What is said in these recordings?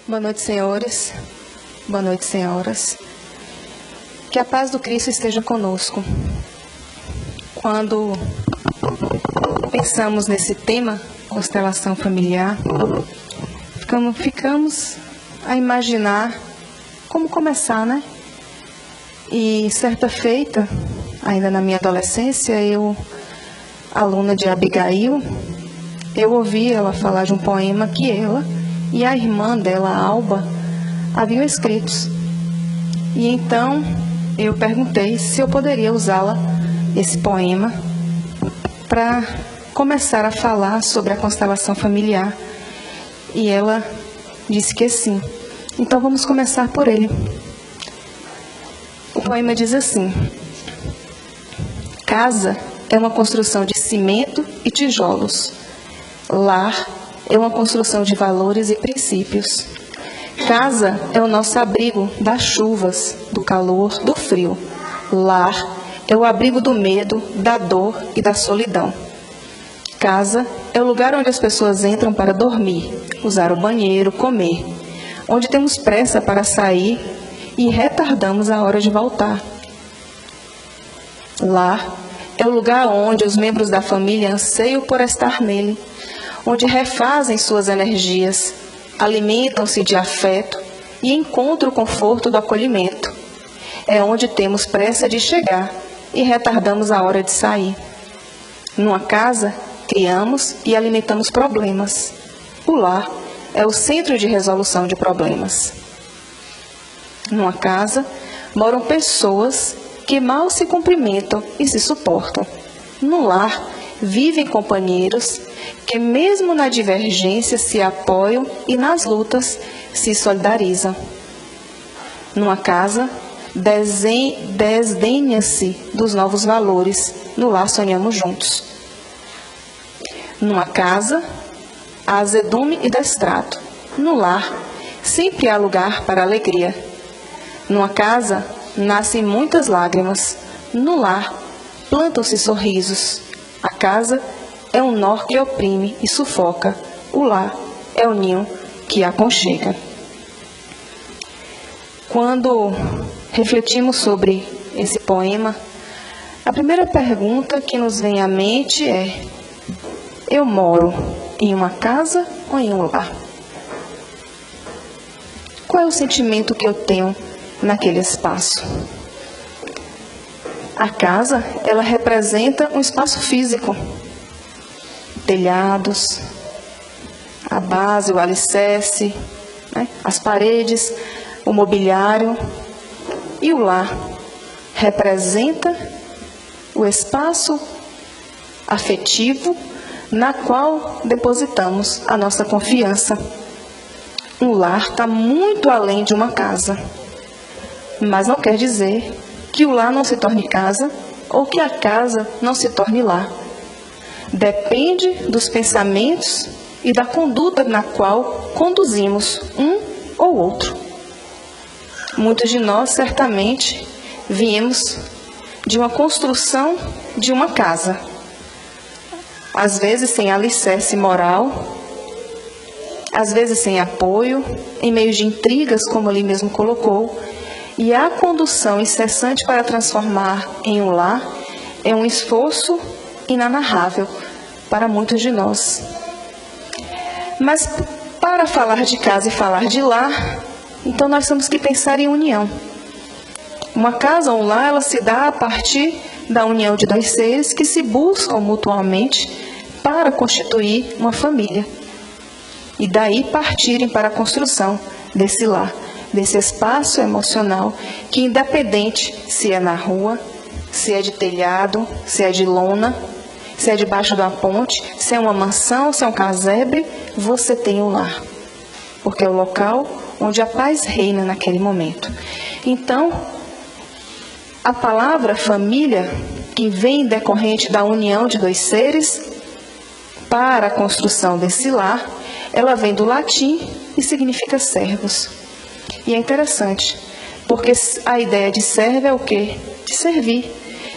Boa noite, senhores. Boa noite, senhoras. Que a paz do Cristo esteja conosco. Quando pensamos nesse tema, constelação familiar, ficamos a imaginar como começar, né? E certa feita, ainda na minha adolescência, eu, aluna de Abigail, eu ouvi ela falar de um poema que ela e a irmã dela, Alba, haviam escritos. E então eu perguntei se eu poderia usá-la, esse poema, para começar a falar sobre a constelação familiar. E ela disse que sim. Então vamos começar por ele. O poema diz assim: casa é uma construção de cimento e tijolos. Lar é uma construção de valores e princípios. Casa é o nosso abrigo das chuvas, do calor, do frio. Lar é o abrigo do medo, da dor e da solidão. Casa é o lugar onde as pessoas entram para dormir, usar o banheiro, comer, onde temos pressa para sair e retardamos a hora de voltar. Lar é o lugar onde os membros da família anseiam por estar nele, onde refazem suas energias, alimentam-se de afeto e encontram o conforto do acolhimento. É onde temos pressa de chegar e retardamos a hora de sair. Numa casa, criamos e alimentamos problemas. O lar é o centro de resolução de problemas. Numa casa, moram pessoas que mal se cumprimentam e se suportam. No lar, vivem companheiros que mesmo na divergência se apoiam e nas lutas se solidarizam. Numa casa, desdenha-se dos novos valores, no lar sonhamos juntos. Numa casa, há azedume e destrato. No lar, sempre há lugar para alegria. Numa casa, nascem muitas lágrimas. No lar, plantam-se sorrisos. A casa é um nó que oprime e sufoca. O lar é o ninho que aconchega. Quando refletimos sobre esse poema, a primeira pergunta que nos vem à mente é: eu moro em uma casa ou em um lar? Qual é o sentimento que eu tenho naquele espaço? A casa, ela representa um espaço físico. Telhados, a base, o alicerce, né? As paredes, o mobiliário. E o lar representa o espaço afetivo na qual depositamos a nossa confiança. Um lar está muito além de uma casa, mas não quer dizer que o lar não se torne casa ou que a casa não se torne lar. Depende dos pensamentos e da conduta na qual conduzimos um ou outro. Muitos de nós, certamente, viemos de uma construção de uma casa. Às vezes sem alicerce moral, às vezes sem apoio, em meio de intrigas, como ali mesmo colocou. E a condução incessante para transformar em um lar é um esforço inanarrável para muitos de nós. Mas para falar de casa e falar de lar, então nós temos que pensar em união. Uma casa ou um lar, ela se dá a partir da união de dois seres que se buscam mutuamente para constituir uma família. E daí partirem para a construção desse lar, desse espaço emocional que, independente se é na rua, se é de telhado, se é de lona, se é debaixo de uma ponte, se é uma mansão, se é um casebre, você tem um lar. Porque é o local onde a paz reina naquele momento. Então, a palavra família, que vem decorrente da união de dois seres, para a construção desse lar, ela vem do latim e significa servos. E é interessante, porque a ideia de servo é o quê? De servir.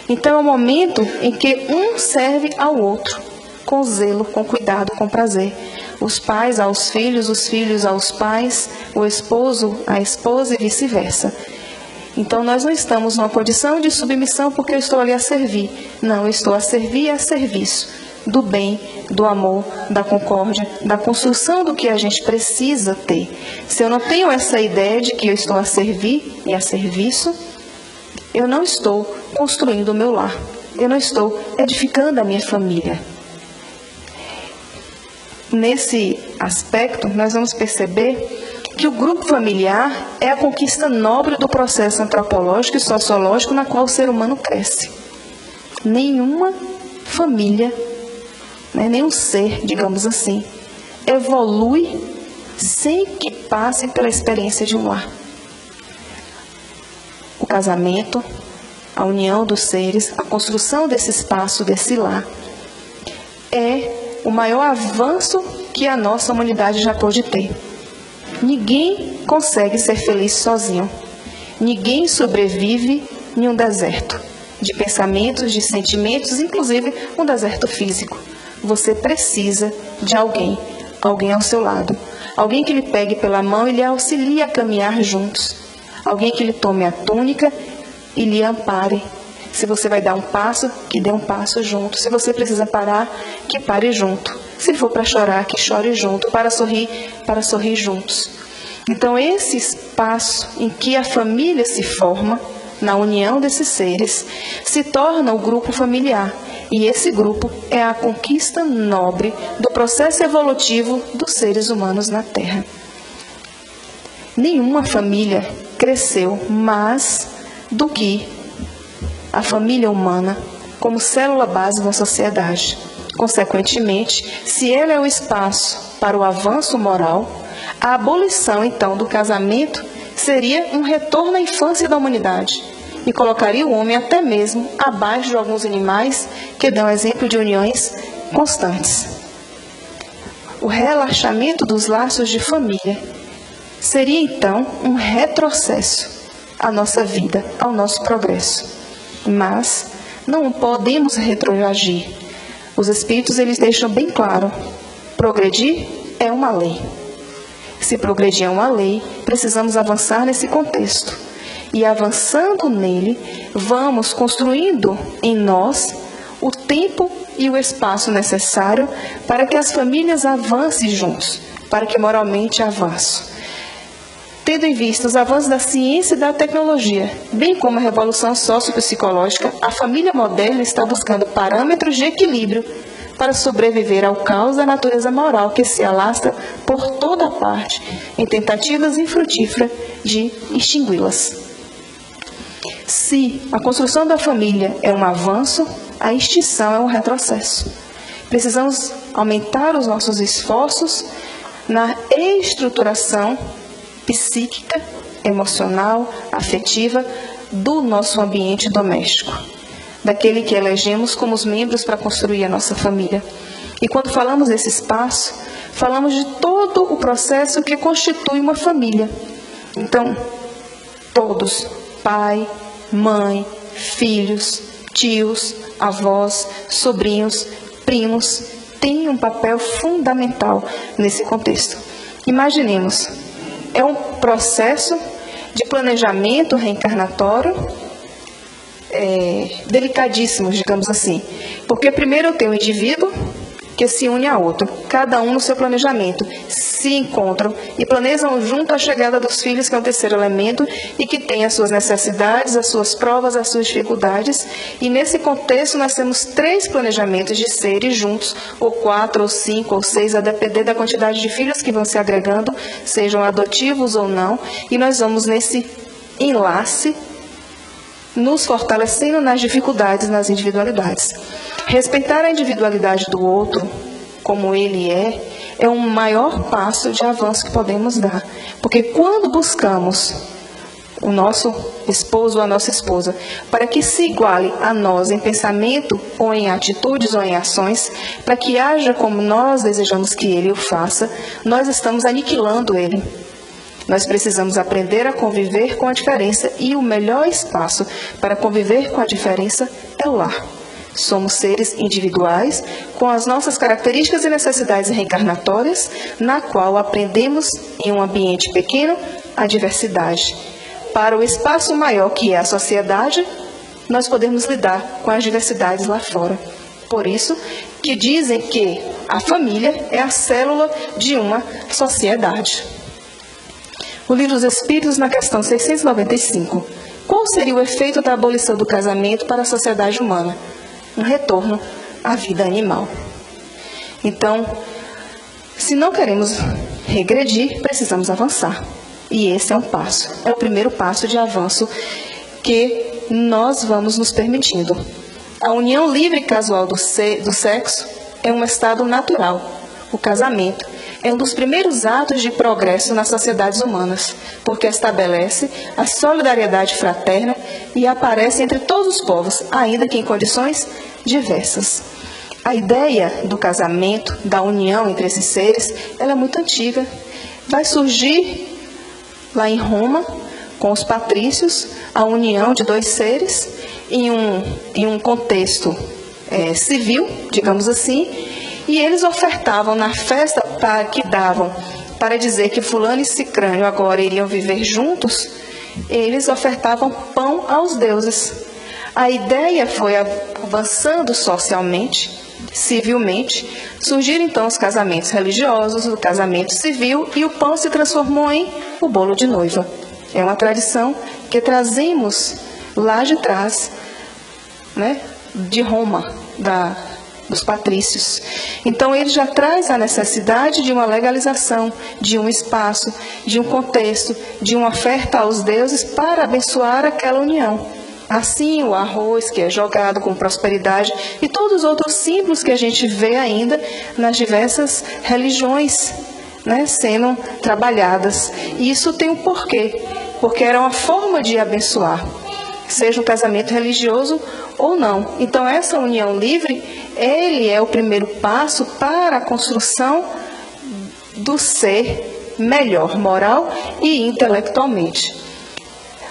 Então é o momento em que um serve ao outro, com zelo, com cuidado, com prazer. os pais aos filhos, os filhos aos pais, o esposo à esposa e vice-versa. Então, nós não estamos numa condição de submissão porque eu estou ali a servir. Não, eu estou a servir e a serviço do bem, do amor, da concórdia, da construção do que a gente precisa ter. Se eu não tenho essa ideia de que eu estou a servir e a serviço, eu não estou construindo o meu lar. Eu não estou edificando a minha família. Nesse aspecto, nós vamos perceber que o grupo familiar é a conquista nobre do processo antropológico e sociológico na qual o ser humano cresce. Nenhuma família, nenhum ser, digamos assim, evolui sem que passe pela experiência de um lar. O casamento, a união dos seres, a construção desse espaço, desse lar, é o maior avanço que a nossa humanidade já pôde ter. Ninguém consegue ser feliz sozinho. Ninguém sobrevive em um deserto de pensamentos, de sentimentos, inclusive um deserto físico. Você precisa de alguém ao seu lado. Alguém que lhe pegue pela mão e lhe auxilie a caminhar juntos. Alguém que lhe tome a túnica e lhe ampare. Se você vai dar um passo, que dê um passo junto. Se você precisa parar, que pare junto. Se for para chorar, que chore junto. Para sorrir juntos. Então, esse espaço em que a família se forma, na união desses seres, se torna o grupo familiar. E esse grupo é a conquista nobre do processo evolutivo dos seres humanos na Terra. Nenhuma família cresceu mais do que a família humana como célula base da sociedade. Consequentemente, se ela é o espaço para o avanço moral, a abolição, então, do casamento seria um retorno à infância da humanidade e colocaria o homem até mesmo abaixo de alguns animais que dão exemplo de uniões constantes. O relaxamento dos laços de família seria, então, um retrocesso à nossa vida, ao nosso progresso. Mas não podemos retroagir. Os espíritos, eles deixam bem claro, progredir é uma lei. Se progredir é uma lei, precisamos avançar nesse contexto. E avançando nele, vamos construindo em nós o tempo e o espaço necessário para que as famílias avancem juntos, para que moralmente avancem. Tendo em vista os avanços da ciência e da tecnologia, bem como a revolução sociopsicológica, a família moderna está buscando parâmetros de equilíbrio para sobreviver ao caos da natureza moral que se alastra por toda parte, em tentativas infrutíferas de extingui-las. Se a construção da família é um avanço, a extinção é um retrocesso. Precisamos aumentar os nossos esforços na estruturação psíquica, emocional, afetiva do nosso ambiente doméstico, daquele que elegemos como os membros para construir a nossa família. E quando falamos desse espaço, falamos de todo o processo que constitui uma família. Então, todos, pai, mãe, filhos, tios, avós, sobrinhos, primos, têm um papel fundamental nesse contexto. Imaginemos, é um processo de planejamento reencarnatório delicadíssimo, digamos assim. Porque primeiro eu tenho um indivíduo que se une a outro, cada um no seu planejamento, se encontram e planejam junto a chegada dos filhos, que é o terceiro elemento, e que tem as suas necessidades, as suas provas, as suas dificuldades. E nesse contexto nós temos 3 planejamentos de seres juntos, ou 4, ou 5, ou 6, a depender da quantidade de filhos que vão se agregando, sejam adotivos ou não, e nós vamos nesse enlace nos fortalecendo nas dificuldades, nas individualidades. Respeitar a individualidade do outro, como ele é um maior passo de avanço que podemos dar. Porque quando buscamos o nosso esposo ou a nossa esposa para que se iguale a nós em pensamento, ou em atitudes, ou em ações, para que haja como nós desejamos que ele o faça, nós estamos aniquilando ele. Nós precisamos aprender a conviver com a diferença, e o melhor espaço para conviver com a diferença é o lar. Somos seres individuais, com as nossas características e necessidades reencarnatórias, na qual aprendemos, em um ambiente pequeno, a diversidade. Para o espaço maior, que é a sociedade, nós podemos lidar com as diversidades lá fora. Por isso que dizem que a família é a célula de uma sociedade. O Livro dos Espíritos, na questão 695. Qual seria o efeito da abolição do casamento para a sociedade humana? Um retorno à vida animal. Então, se não queremos regredir, precisamos avançar. E esse é um passo. É o primeiro passo de avanço que nós vamos nos permitindo. A união livre e casual do sexo é um estado natural. O casamento é um dos primeiros atos de progresso nas sociedades humanas, porque estabelece a solidariedade fraterna e aparece entre todos os povos, ainda que em condições diversas. A ideia do casamento, da união entre esses seres, ela é muito antiga. Vai surgir lá em Roma, com os patrícios, a união de dois seres em um contexto civil, digamos assim, e eles ofertavam na festa que davam para dizer que fulano e cicrânio agora iriam viver juntos, eles ofertavam pão aos deuses. A ideia foi avançando socialmente, civilmente, surgiram então os casamentos religiosos, o casamento civil, e o pão se transformou em o bolo de noiva. É uma tradição que trazemos lá de trás, né, de Roma, dos patrícios. Então, ele já traz a necessidade de uma legalização, de um espaço, de um contexto, de uma oferta aos deuses para abençoar aquela união. Assim, o arroz que é jogado com prosperidade e todos os outros símbolos que a gente vê ainda nas diversas religiões, né, sendo trabalhadas. E isso tem um porquê, porque era uma forma de abençoar, seja um casamento religioso ou não. Então, essa união livre, ele é o primeiro passo para a construção do ser melhor, moral e intelectualmente.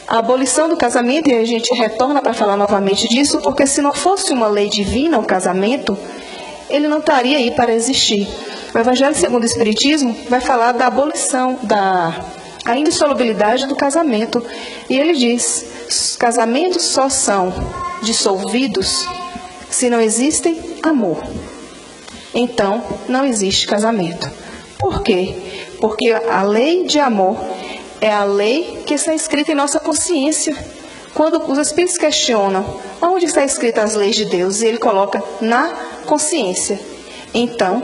A abolição do casamento, e a gente retorna para falar novamente disso, porque se não fosse uma lei divina o casamento, ele não estaria aí para existir. O Evangelho segundo o Espiritismo vai falar da abolição, da indissolubilidade do casamento. E ele diz: os casamentos só são dissolvidos se não existem amor. Então, não existe casamento. Por quê? Porque a lei de amor é a lei que está escrita em nossa consciência. Quando os Espíritos questionam onde está escrita as leis de Deus, ele coloca na consciência. Então,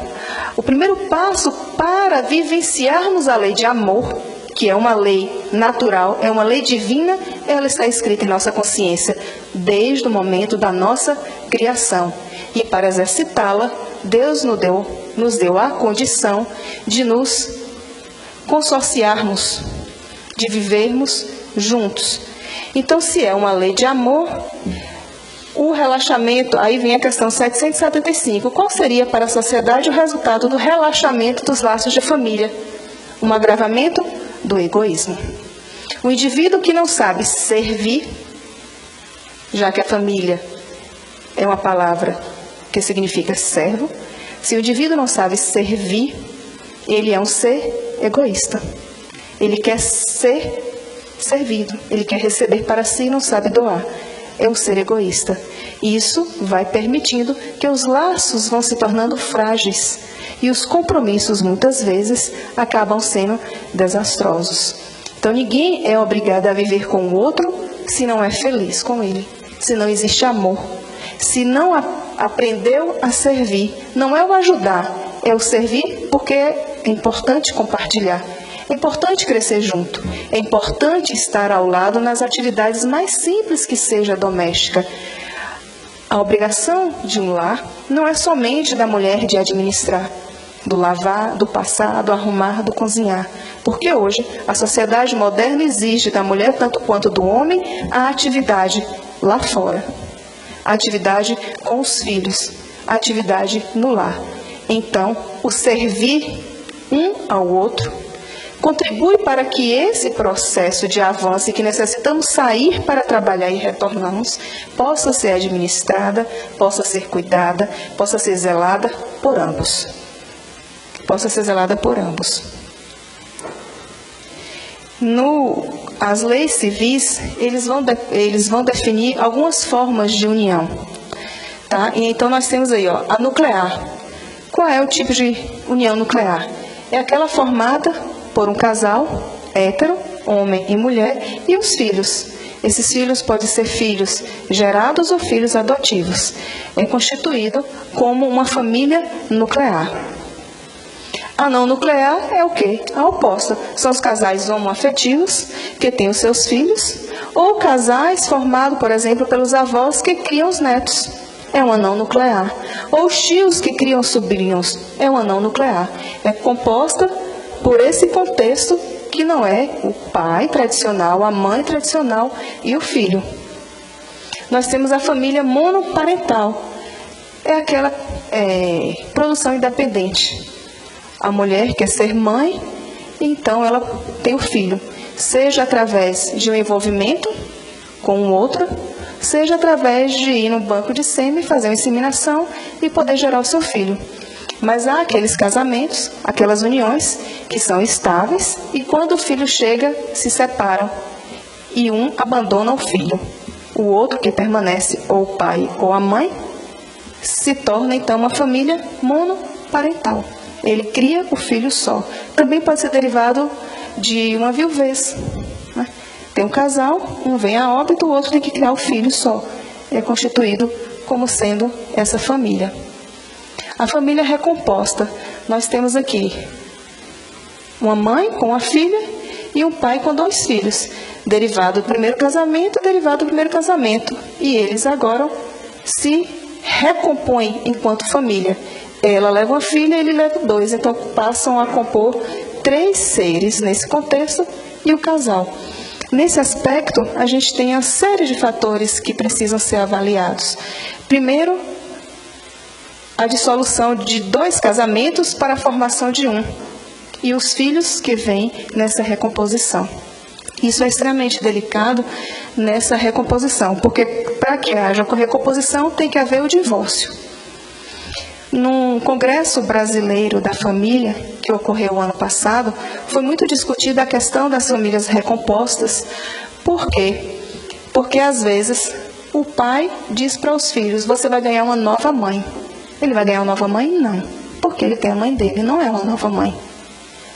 o primeiro passo para vivenciarmos a lei de amor, que é uma lei natural, é uma lei divina, ela está escrita em nossa consciência, desde o momento da nossa criação. E para exercitá-la, Deus nos deu a condição de nos consorciarmos, de vivermos juntos. Então, se é uma lei de amor, o relaxamento, aí vem a questão 775. Qual seria para a sociedade o resultado do relaxamento dos laços de família? Um agravamento do egoísmo. O indivíduo que não sabe servir, já que a família é uma palavra que significa servo, se o indivíduo não sabe servir, ele é um ser egoísta. Ele quer ser servido, ele quer receber para si e não sabe doar. É um ser egoísta. Isso vai permitindo que os laços vão se tornando frágeis e os compromissos, muitas vezes, acabam sendo desastrosos. Então, ninguém é obrigado a viver com o outro se não é feliz com ele, se não existe amor, se não aprendeu a servir. Não é o ajudar, é o servir, porque é importante compartilhar. É importante crescer junto, é importante estar ao lado nas atividades mais simples que seja doméstica. A obrigação de um lar não é somente da mulher de administrar, do lavar, do passar, do arrumar, do cozinhar. Porque hoje a sociedade moderna exige da mulher, tanto quanto do homem, a atividade lá fora. A atividade com os filhos, a atividade no lar. Então, o servir um ao outro contribui para que esse processo de avanço e que necessitamos sair para trabalhar e retornarmos, possa ser administrada, possa ser cuidada, possa ser zelada por ambos. Possa ser zelada por ambos. As leis civis, eles vão definir algumas formas de união. Tá? E então nós temos aí a nuclear. Qual é o tipo de união nuclear? É aquela formada por um casal hétero, homem e mulher, e os filhos. Esses filhos podem ser filhos gerados ou filhos adotivos. É constituído como uma família nuclear. A não nuclear é o quê? A oposta. São os casais homoafetivos, que têm os seus filhos, ou casais formados, por exemplo, pelos avós que criam os netos. É uma não nuclear. Ou os tios que criam sobrinhos. É uma não nuclear. É composta por esse contexto que não é o pai tradicional, a mãe tradicional e o filho. Nós temos a família monoparental. É aquela produção independente. A mulher quer ser mãe, então ela tem o filho. Seja através de um envolvimento com o outro, seja através de ir no banco de sêmen, fazer uma inseminação e poder gerar o seu filho. Mas há aqueles casamentos, aquelas uniões que são estáveis e quando o filho chega, se separam e um abandona o filho. O outro, que permanece, ou o pai ou a mãe, se torna então uma família monoparental. Ele cria o filho só. Também pode ser derivado de uma viuvez. Né? Tem um casal, um vem a óbito, o outro tem que criar o filho só. É constituído como sendo essa família. A família recomposta. Nós temos aqui uma mãe com a filha e um pai com 2 filhos. Derivado do primeiro casamento, derivado do primeiro casamento. E eles agora se recompõem enquanto família. Ela leva uma filha e ele leva 2. Então passam a compor 3 seres nesse contexto e o casal. Nesse aspecto, a gente tem uma série de fatores que precisam ser avaliados. Primeiro, a dissolução de 2 casamentos para a formação de um. E os filhos que vêm nessa recomposição. Isso é extremamente delicado nessa recomposição, porque para que haja recomposição tem que haver o divórcio. No Congresso Brasileiro da Família, que ocorreu ano passado, foi muito discutida a questão das famílias recompostas. Por quê? Porque, às vezes, o pai diz para os filhos, você vai ganhar uma nova mãe. Ele vai ganhar uma nova mãe? Não. Porque ele tem a mãe dele, não é uma nova mãe.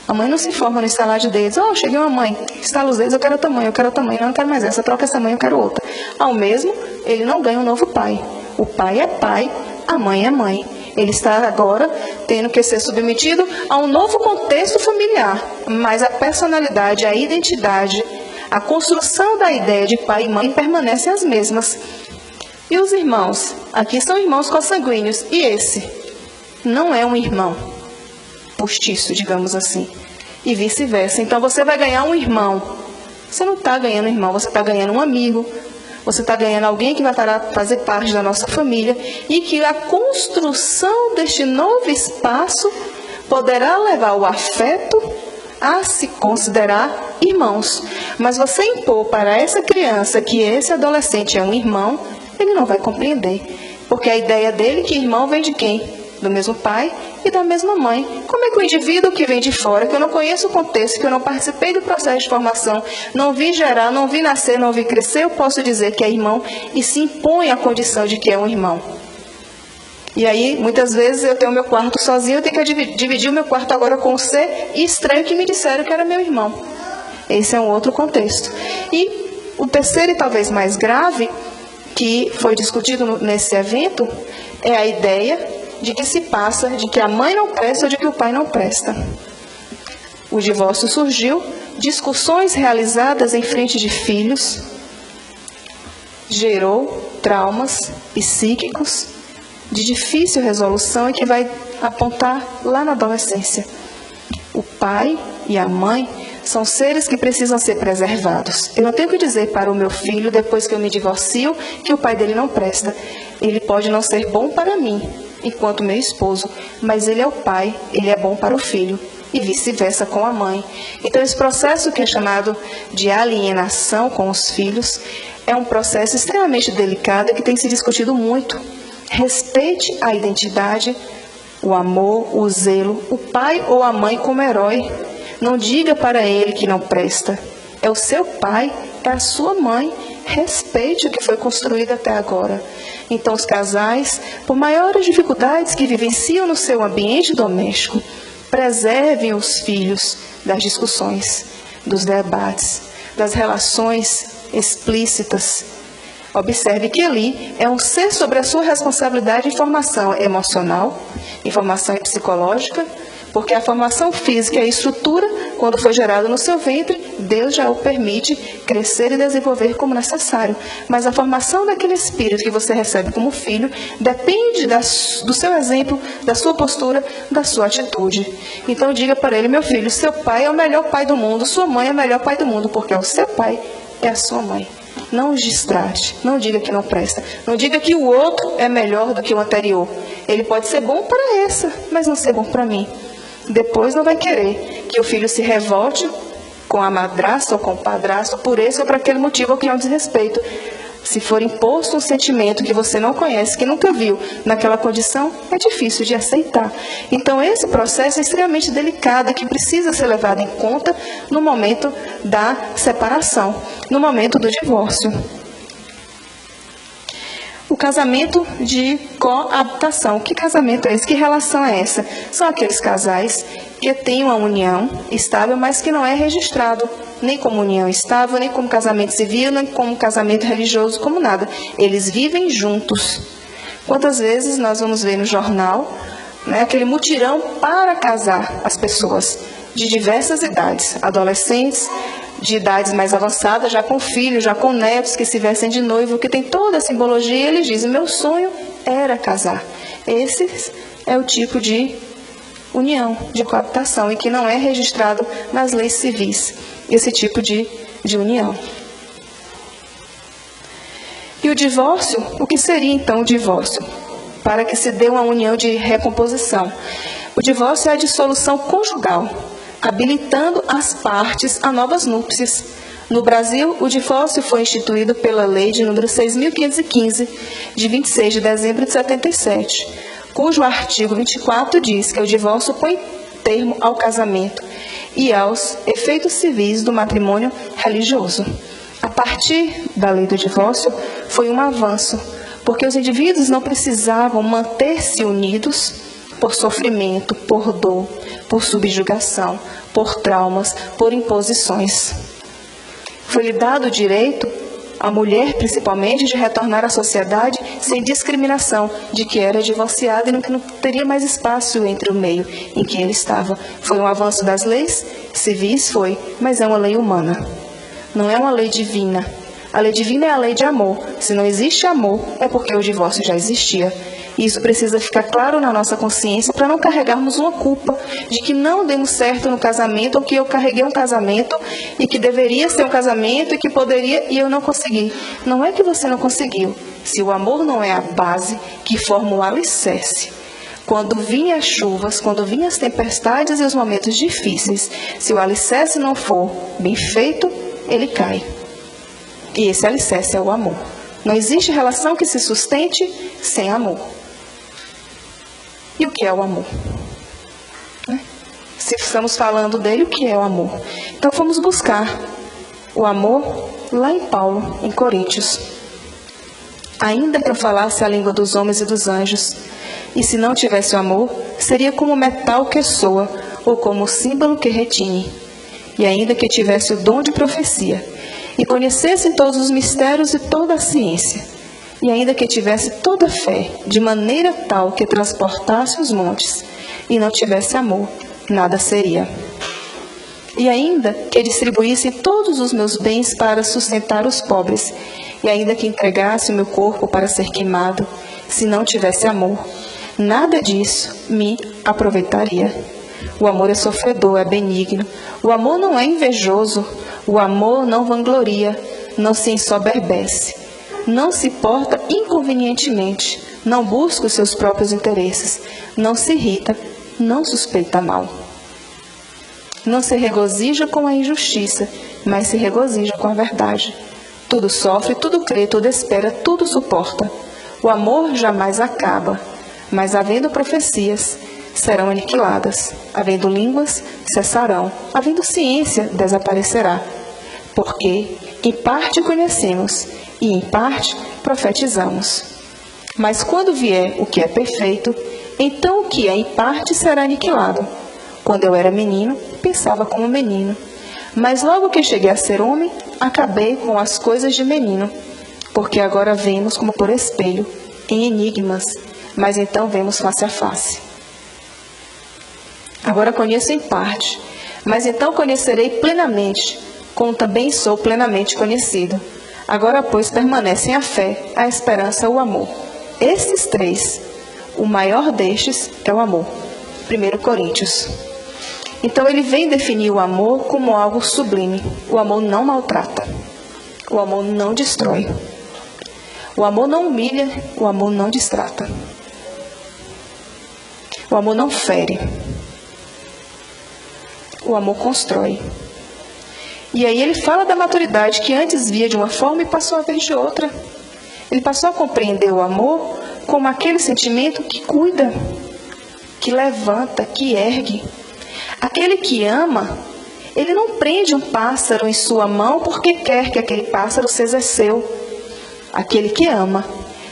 A mãe não se forma no instalar de dedos. Cheguei uma mãe, estala os dedos, eu quero outra mãe, não quero mais essa, troca essa mãe, eu quero outra. Ao mesmo, ele não ganha um novo pai. O pai é pai, a mãe é mãe. Ele está agora tendo que ser submetido a um novo contexto familiar, mas a personalidade, a identidade, a construção da ideia de pai e mãe permanecem as mesmas. E os irmãos? Aqui são irmãos consanguíneos. E esse? Não é um irmão postiço, digamos assim. E vice-versa. Então você vai ganhar um irmão. Você não está ganhando um irmão, você está ganhando um amigo. Você está ganhando alguém que vai fazer parte da nossa família e que a construção deste novo espaço poderá levar o afeto a se considerar irmãos. Mas você impor para essa criança que esse adolescente é um irmão, ele não vai compreender. Porque a ideia dele é que irmão vem de quem? Do mesmo pai e da mesma mãe. Como é que o indivíduo que vem de fora, que eu não conheço o contexto, que eu não participei do processo de formação, não vi gerar, não vi nascer, não vi crescer, eu posso dizer que é irmão e se impõe a condição de que é um irmão? E aí, muitas vezes, eu tenho o meu quarto sozinho, eu tenho que dividir o meu quarto agora com o ser estranho que me disseram que era meu irmão. Esse é um outro contexto. E o terceiro e talvez mais grave, que foi discutido nesse evento, é a ideia de que se passa de que a mãe não presta ou de que o pai não presta. O divórcio surgiu, discussões realizadas em frente de filhos, gerou traumas psíquicos de difícil resolução e que vai apontar lá na adolescência. O pai e a mãe são seres que precisam ser preservados. Eu não tenho que dizer para o meu filho, depois que eu me divorcio, que o pai dele não presta. Ele pode não ser bom para mim, enquanto meu esposo, mas ele é o pai, ele é bom para o filho. e vice-versa com a mãe. Então, esse processo que é chamado de alienação com os filhos é um processo extremamente delicado que tem se discutido muito. Respeite a identidade, o amor, o zelo, o pai ou a mãe como herói. Não diga para ele que não presta. É o seu pai, é a sua mãe. Respeite o que foi construído até agora. Então, os casais, por maiores dificuldades que vivenciam no seu ambiente doméstico, preservem os filhos das discussões, dos debates, das relações explícitas. Observe que ali é um ser sobre a sua responsabilidade em formação emocional, em formação psicológica, porque a formação física e a estrutura, quando foi gerado no seu ventre, Deus já o permite crescer e desenvolver como necessário. Mas a formação daquele espírito que você recebe como filho depende do seu exemplo, da sua postura, da sua atitude. Então diga para ele: meu filho, seu pai é o melhor pai do mundo, sua mãe é o melhor pai do mundo, porque o seu pai é a sua mãe. Não os distrate, não diga que não presta, não diga que o outro é melhor do que o anterior. Ele pode ser bom para essa, mas não ser bom para mim. Depois não vai querer que o filho se revolte com a madrasta ou com o padrasto por esse ou por aquele motivo ou que é um desrespeito. Se for imposto um sentimento que você não conhece, que nunca viu naquela condição, é difícil de aceitar. Então, esse processo é extremamente delicado e que precisa ser levado em conta no momento da separação, no momento do divórcio. O casamento de coabitação. Que casamento é esse? Que relação é essa? São aqueles casais que têm uma união estável, mas que não é registrado nem como união estável, nem como casamento civil, nem como casamento religioso, como nada. Eles vivem juntos. Quantas vezes nós vamos ver no jornal, né, aquele mutirão para casar as pessoas de diversas idades, adolescentes, de idades mais avançadas, já com filhos, já com netos que se vestem de noivo, que tem toda a simbologia, e eles dizem: meu sonho era casar. Esse é o tipo de união, de coabitação, e que não é registrado nas leis civis, esse tipo de união. E o divórcio, o que seria então o divórcio? Para que se dê uma união de recomposição. O divórcio é a dissolução conjugal, habilitando as partes a novas núpcias. No Brasil, o divórcio foi instituído pela Lei de número 6.515, de 26 de dezembro de 77, cujo artigo 24 diz que o divórcio põe termo ao casamento e aos efeitos civis do matrimônio religioso. A partir da lei do divórcio, foi um avanço, porque os indivíduos não precisavam manter-se unidos por sofrimento, por dor, por subjugação, por traumas, por imposições. Foi-lhe dado o direito, à mulher principalmente, de retornar à sociedade sem discriminação de que era divorciada e que não teria mais espaço entre o meio em que ele estava. Foi um avanço das leis civis, foi, mas é uma lei humana. Não é uma lei divina. A lei divina é a lei de amor. Se não existe amor, é porque o divórcio já existia. E isso precisa ficar claro na nossa consciência para não carregarmos uma culpa de que não demos certo no casamento, ou que eu carreguei um casamento e que deveria ser um casamento e que poderia e eu não consegui. Não é que você não conseguiu. Se o amor não é a base que forma o alicerce, quando vinham as chuvas, quando vinham as tempestades e os momentos difíceis, se o alicerce não for bem feito, ele cai. E esse alicerce é o amor. Não existe relação que se sustente sem amor. E o que é o amor? Se estamos falando dele, o que é o amor? Então vamos buscar o amor lá em Paulo, em Coríntios. Ainda que eu falasse a língua dos homens e dos anjos, e se não tivesse o amor, seria como metal que soa, ou como símbolo que retine. E ainda que tivesse o dom de profecia, e conhecesse todos os mistérios e toda a ciência, e ainda que tivesse toda a fé, de maneira tal que transportasse os montes, e não tivesse amor, nada seria. E ainda que distribuísse todos os meus bens para sustentar os pobres, e ainda que entregasse o meu corpo para ser queimado, se não tivesse amor, nada disso me aproveitaria. O amor é sofredor, é benigno. O amor não é invejoso. O amor não vangloria, não se ensoberbece, não se porta inconvenientemente, não busca os seus próprios interesses, não se irrita, não suspeita mal. Não se regozija com a injustiça, mas se regozija com a verdade. Tudo sofre, tudo crê, tudo espera, tudo suporta. O amor jamais acaba, mas havendo profecias, serão aniquiladas. Havendo línguas, cessarão. Havendo ciência, desaparecerá. Porque em parte conhecemos e em parte profetizamos. Mas quando vier o que é perfeito, então o que é em parte será aniquilado. Quando eu era menino, pensava como menino. Mas logo que cheguei a ser homem, acabei com as coisas de menino. Porque agora vemos como por espelho, em enigmas, mas então vemos face a face. Agora conheço em parte, mas então conhecerei plenamente, como também sou plenamente conhecido. Agora, pois, permanecem a fé, a esperança, o amor. Estes três, o maior destes é o amor. 1 Coríntios. Então ele vem definir o amor como algo sublime. O amor não maltrata. O amor não destrói. O amor não humilha, o amor não distrata. O amor não fere. O amor constrói. E aí ele fala da maturidade que antes via de uma forma e passou a ver de outra. Ele passou a compreender o amor como aquele sentimento que cuida, que levanta, que ergue. Aquele que ama, ele não prende um pássaro em sua mão porque quer que aquele pássaro seja seu. Aquele que ama,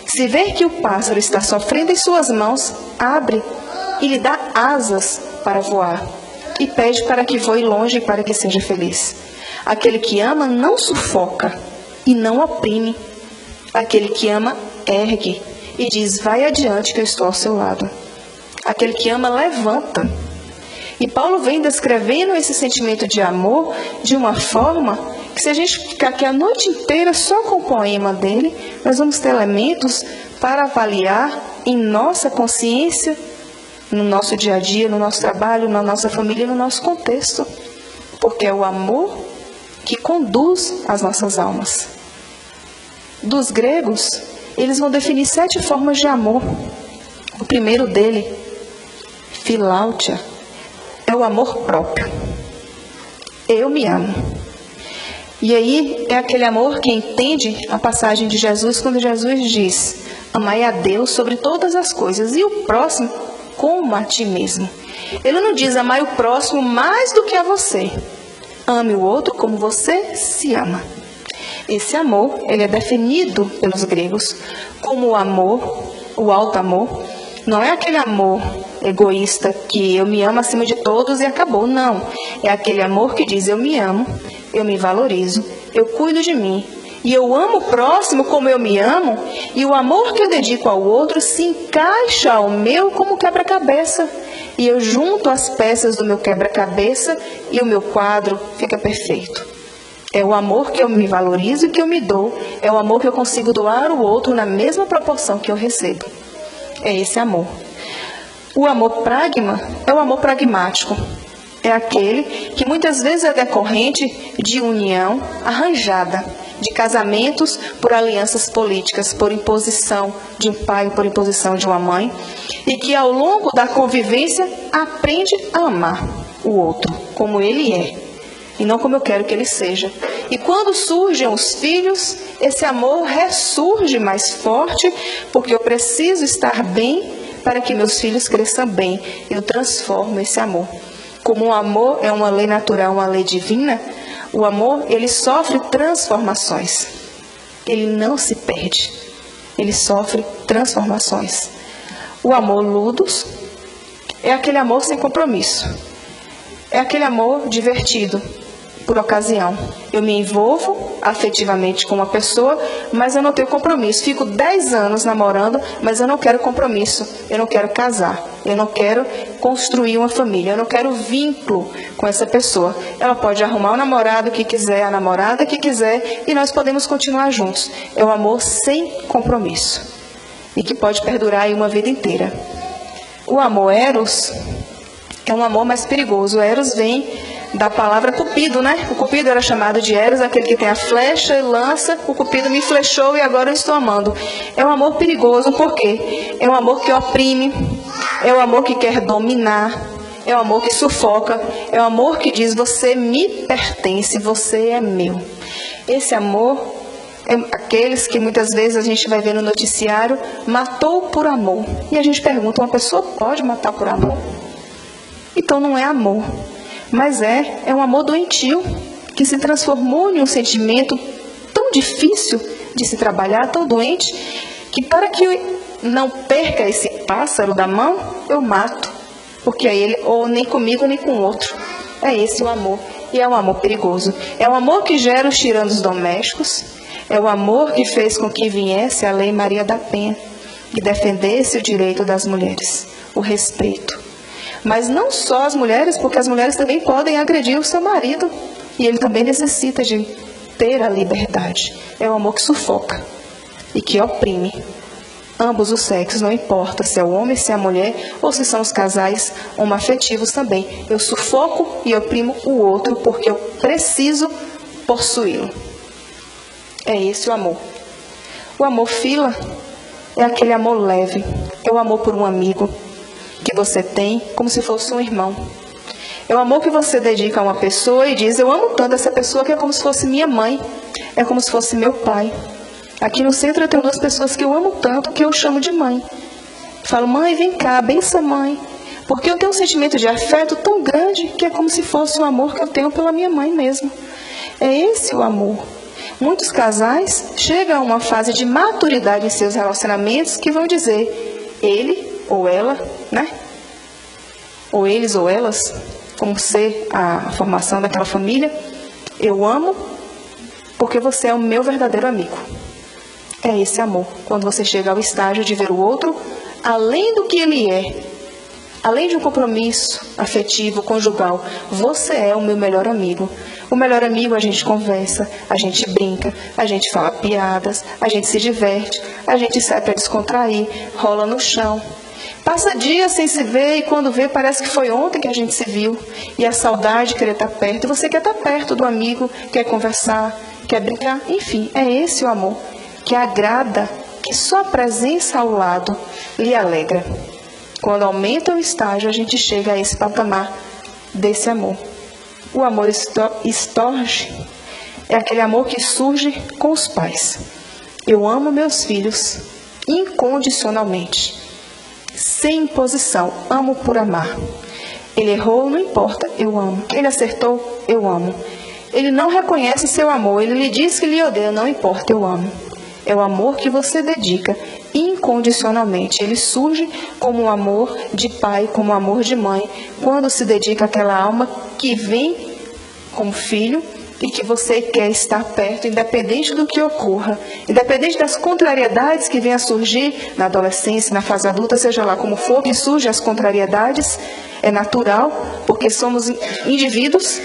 se ver que o pássaro está sofrendo em suas mãos, abre e lhe dá asas para voar. E pede para que voe longe e para que seja feliz. Aquele que ama não sufoca e não oprime. Aquele que ama ergue e diz, vai adiante que eu estou ao seu lado. Aquele que ama levanta. E Paulo vem descrevendo esse sentimento de amor de uma forma que, se a gente ficar aqui a noite inteira só com o poema dele, nós vamos ter elementos para avaliar em nossa consciência, no nosso dia a dia, no nosso trabalho, na nossa família, no nosso contexto. Porque é o amor que conduz as nossas almas. Dos gregos, eles vão definir 7 formas de amor. O primeiro dele, filáutia, é o amor próprio. Eu me amo. E aí é aquele amor que entende a passagem de Jesus, quando Jesus diz, amai a Deus sobre todas as coisas e o próximo como a ti mesmo. Ele não diz amai o próximo mais do que a você. Ame o outro como você se ama. Esse amor, ele é definido pelos gregos como o amor, o alto amor. Não é aquele amor egoísta que eu me amo acima de todos e acabou. Não. É aquele amor que diz eu me amo, eu me valorizo, eu cuido de mim. E eu amo o próximo como eu me amo. E o amor que eu dedico ao outro se encaixa ao meu como quebra-cabeça. E eu junto as peças do meu quebra-cabeça e o meu quadro fica perfeito. É o amor que eu me valorizo e que eu me dou. É o amor que eu consigo doar ao outro na mesma proporção que eu recebo. É esse amor. O amor pragma é o amor pragmático. É aquele que muitas vezes é decorrente de união arranjada, de casamentos por alianças políticas, por imposição de um pai, por imposição de uma mãe, e que ao longo da convivência aprende a amar o outro como ele é, e não como eu quero que ele seja. E quando surgem os filhos, esse amor ressurge mais forte, porque eu preciso estar bem para que meus filhos cresçam bem. Eu transformo esse amor. Como o amor é uma lei natural, uma lei divina, o amor, ele sofre transformações. Ele não se perde. Ele sofre transformações. O amor ludus é aquele amor sem compromisso. É aquele amor divertido, por ocasião. Eu me envolvo afetivamente com uma pessoa, mas eu não tenho compromisso. Fico 10 anos namorando, mas eu não quero compromisso. Eu não quero casar. Eu não quero construir uma família. Eu não quero vínculo com essa pessoa. Ela pode arrumar o namorado que quiser, a namorada que quiser, e nós podemos continuar juntos. É o amor sem compromisso. E que pode perdurar aí uma vida inteira. O amor eros é um amor mais perigoso. O eros vem da palavra cupido, né? O cupido era chamado de eros, aquele que tem a flecha e lança. O cupido me flechou e agora eu estou amando. É um amor perigoso, por quê? É um amor que oprime, é um amor que quer dominar, é o amor que sufoca, é o amor que diz: você me pertence, você é meu. Esse amor é aqueles que muitas vezes a gente vai ver no noticiário, matou por amor. E a gente pergunta: uma pessoa pode matar por amor? Então não é amor, mas é um amor doentio, que se transformou em um sentimento tão difícil de se trabalhar, tão doente, que para que eu não perca esse pássaro da mão, eu mato. Porque aí ele, ou nem comigo, nem com o outro. É esse o amor. E é um amor perigoso. É o amor que gera os tirantes domésticos. É o amor que fez com que viesse a Lei Maria da Penha e defendesse o direito das mulheres, o respeito. Mas não só as mulheres, porque as mulheres também podem agredir o seu marido. E ele também necessita de ter a liberdade. É o amor que sufoca e que oprime ambos os sexos, não importa se é o homem, se é a mulher, ou se são os casais homoafetivos também. Eu sufoco e oprimo o outro porque eu preciso possuí-lo. É esse o amor. O amor fila é aquele amor leve, é o amor por um amigo que você tem como se fosse um irmão. É o amor que você dedica a uma pessoa e diz: eu amo tanto essa pessoa que é como se fosse minha mãe, é como se fosse meu pai. Aqui no centro eu tenho duas pessoas que eu amo tanto que eu chamo de mãe. Falo: mãe, vem cá, benção mãe. Porque eu tenho um sentimento de afeto tão grande que é como se fosse o amor que eu tenho pela minha mãe mesmo. É esse o amor. Muitos casais chegam a uma fase de maturidade em seus relacionamentos que vão dizer: ele ou ela, né? Ou eles ou elas, como ser a formação daquela família: eu amo porque você é o meu verdadeiro amigo. É esse amor, quando você chega ao estágio de ver o outro além do que ele é, além de um compromisso afetivo, conjugal. Você é o meu melhor amigo. O melhor amigo, a gente conversa, a gente brinca, a gente fala piadas, a gente se diverte, a gente sai para descontrair, rola no chão. Passa dias sem se ver e quando vê parece que foi ontem que a gente se viu. E a saudade de querer estar perto, e você quer estar perto do amigo, quer conversar, quer brincar. Enfim, é esse o amor que agrada, que só a presença ao lado lhe alegra. Quando aumenta o estágio, a gente chega a esse patamar desse amor. O amor estorge é aquele amor que surge com os pais. Eu amo meus filhos incondicionalmente, sem imposição, amo por amar. Ele errou, não importa, eu amo. Ele acertou, eu amo. Ele não reconhece seu amor, ele lhe diz que lhe odeia, não importa, eu amo. É o amor que você dedica incondicionalmente. Ele surge como um amor de pai, como um amor de mãe, quando se dedica àquela alma que vem como filho e que você quer estar perto, independente do que ocorra, independente das contrariedades que venham a surgir na adolescência, na fase adulta, seja lá como for que surjam as contrariedades, é natural, porque somos indivíduos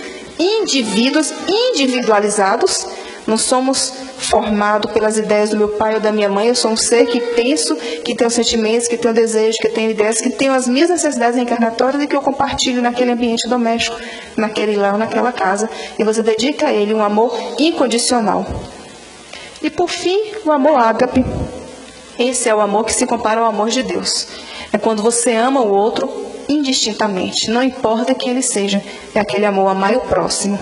individualizados. Não somos formados pelas ideias do meu pai ou da minha mãe. Eu sou um ser que penso, que tenho sentimentos, que tenho desejos, que tenho ideias, que tenho as minhas necessidades encarnatórias e que eu compartilho naquele ambiente doméstico, naquele lar, naquela casa. E você dedica a ele um amor incondicional. E por fim, o amor ágape. Esse é o amor que se compara ao amor de Deus. É quando você ama o outro indistintamente, não importa quem ele seja. É aquele amor, amar o próximo.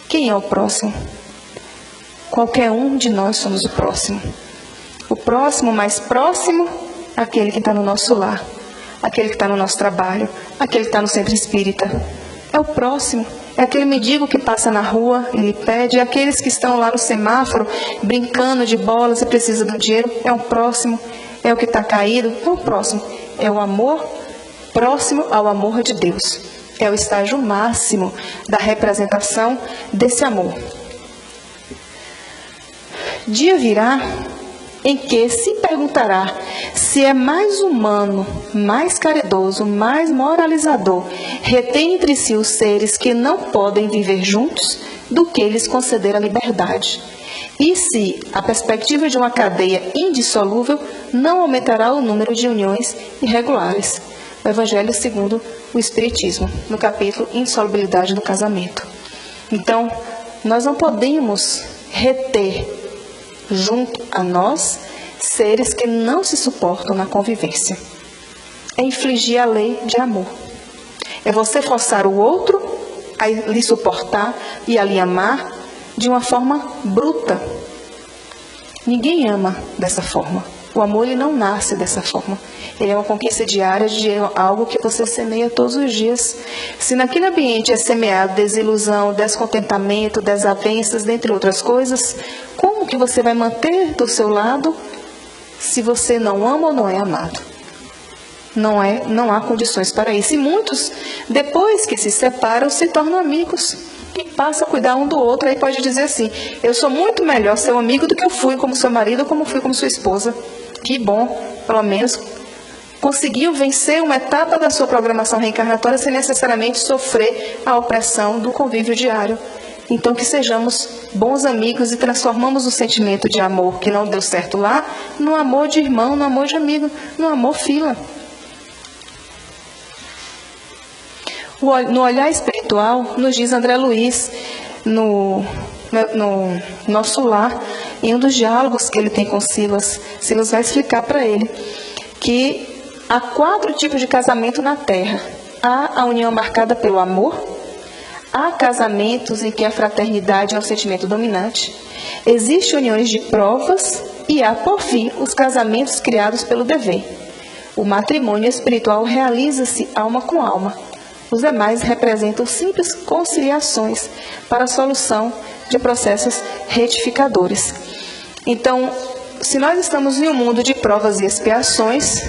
Quem é o próximo? Qualquer um de nós somos o próximo. O próximo mais próximo, aquele que está no nosso lar, aquele que está no nosso trabalho, aquele que está no centro espírita. É o próximo. É aquele mendigo que passa na rua, ele pede. É aqueles que estão lá no semáforo, brincando de bolas e precisa do dinheiro. É o próximo. É o que está caído. É o próximo. É o amor próximo ao amor de Deus. É o estágio máximo da representação desse amor. Dia virá em que se perguntará se é mais humano, mais caridoso, mais moralizador, retém entre si os seres que não podem viver juntos, do que lhes conceder a liberdade. E se a perspectiva de uma cadeia indissolúvel não aumentará o número de uniões irregulares. O Evangelho segundo o Espiritismo, no capítulo Insolubilidade do Casamento. Então, nós não podemos reter junto a nós seres que não se suportam na convivência. É infligir a lei de amor. É você forçar o outro a lhe suportar e a lhe amar de uma forma bruta. Ninguém ama dessa forma. O amor, ele não nasce dessa forma. Ele é uma conquista diária de algo que você semeia todos os dias. Se naquele ambiente é semeado desilusão, descontentamento, desavenças, dentre outras coisas, como que você vai manter do seu lado se você não ama ou não é amado? Não há condições para isso. E muitos, depois que se separam, se tornam amigos e passam a cuidar um do outro. Aí pode dizer assim: eu sou muito melhor seu amigo do que eu fui como seu marido ou como fui como sua esposa. Que bom, pelo menos conseguiu vencer uma etapa da sua programação reencarnatória sem necessariamente sofrer a opressão do convívio diário. Então, que sejamos bons amigos e transformamos o sentimento de amor que não deu certo lá, no amor de irmão, no amor de amigo, no amor fila. No olhar espiritual, nos diz André Luiz, no Nosso Lar, em um dos diálogos que ele tem com Silas, Silas vai explicar para ele que há 4 tipos de casamento na Terra. Há a união marcada pelo amor, há casamentos em que a fraternidade é um sentimento dominante, existem uniões de provas e há, por fim, os casamentos criados pelo dever. O matrimônio espiritual realiza-se alma com alma. Os demais representam simples conciliações para a solução de processos retificadores. Então, se nós estamos em um mundo de provas e expiações,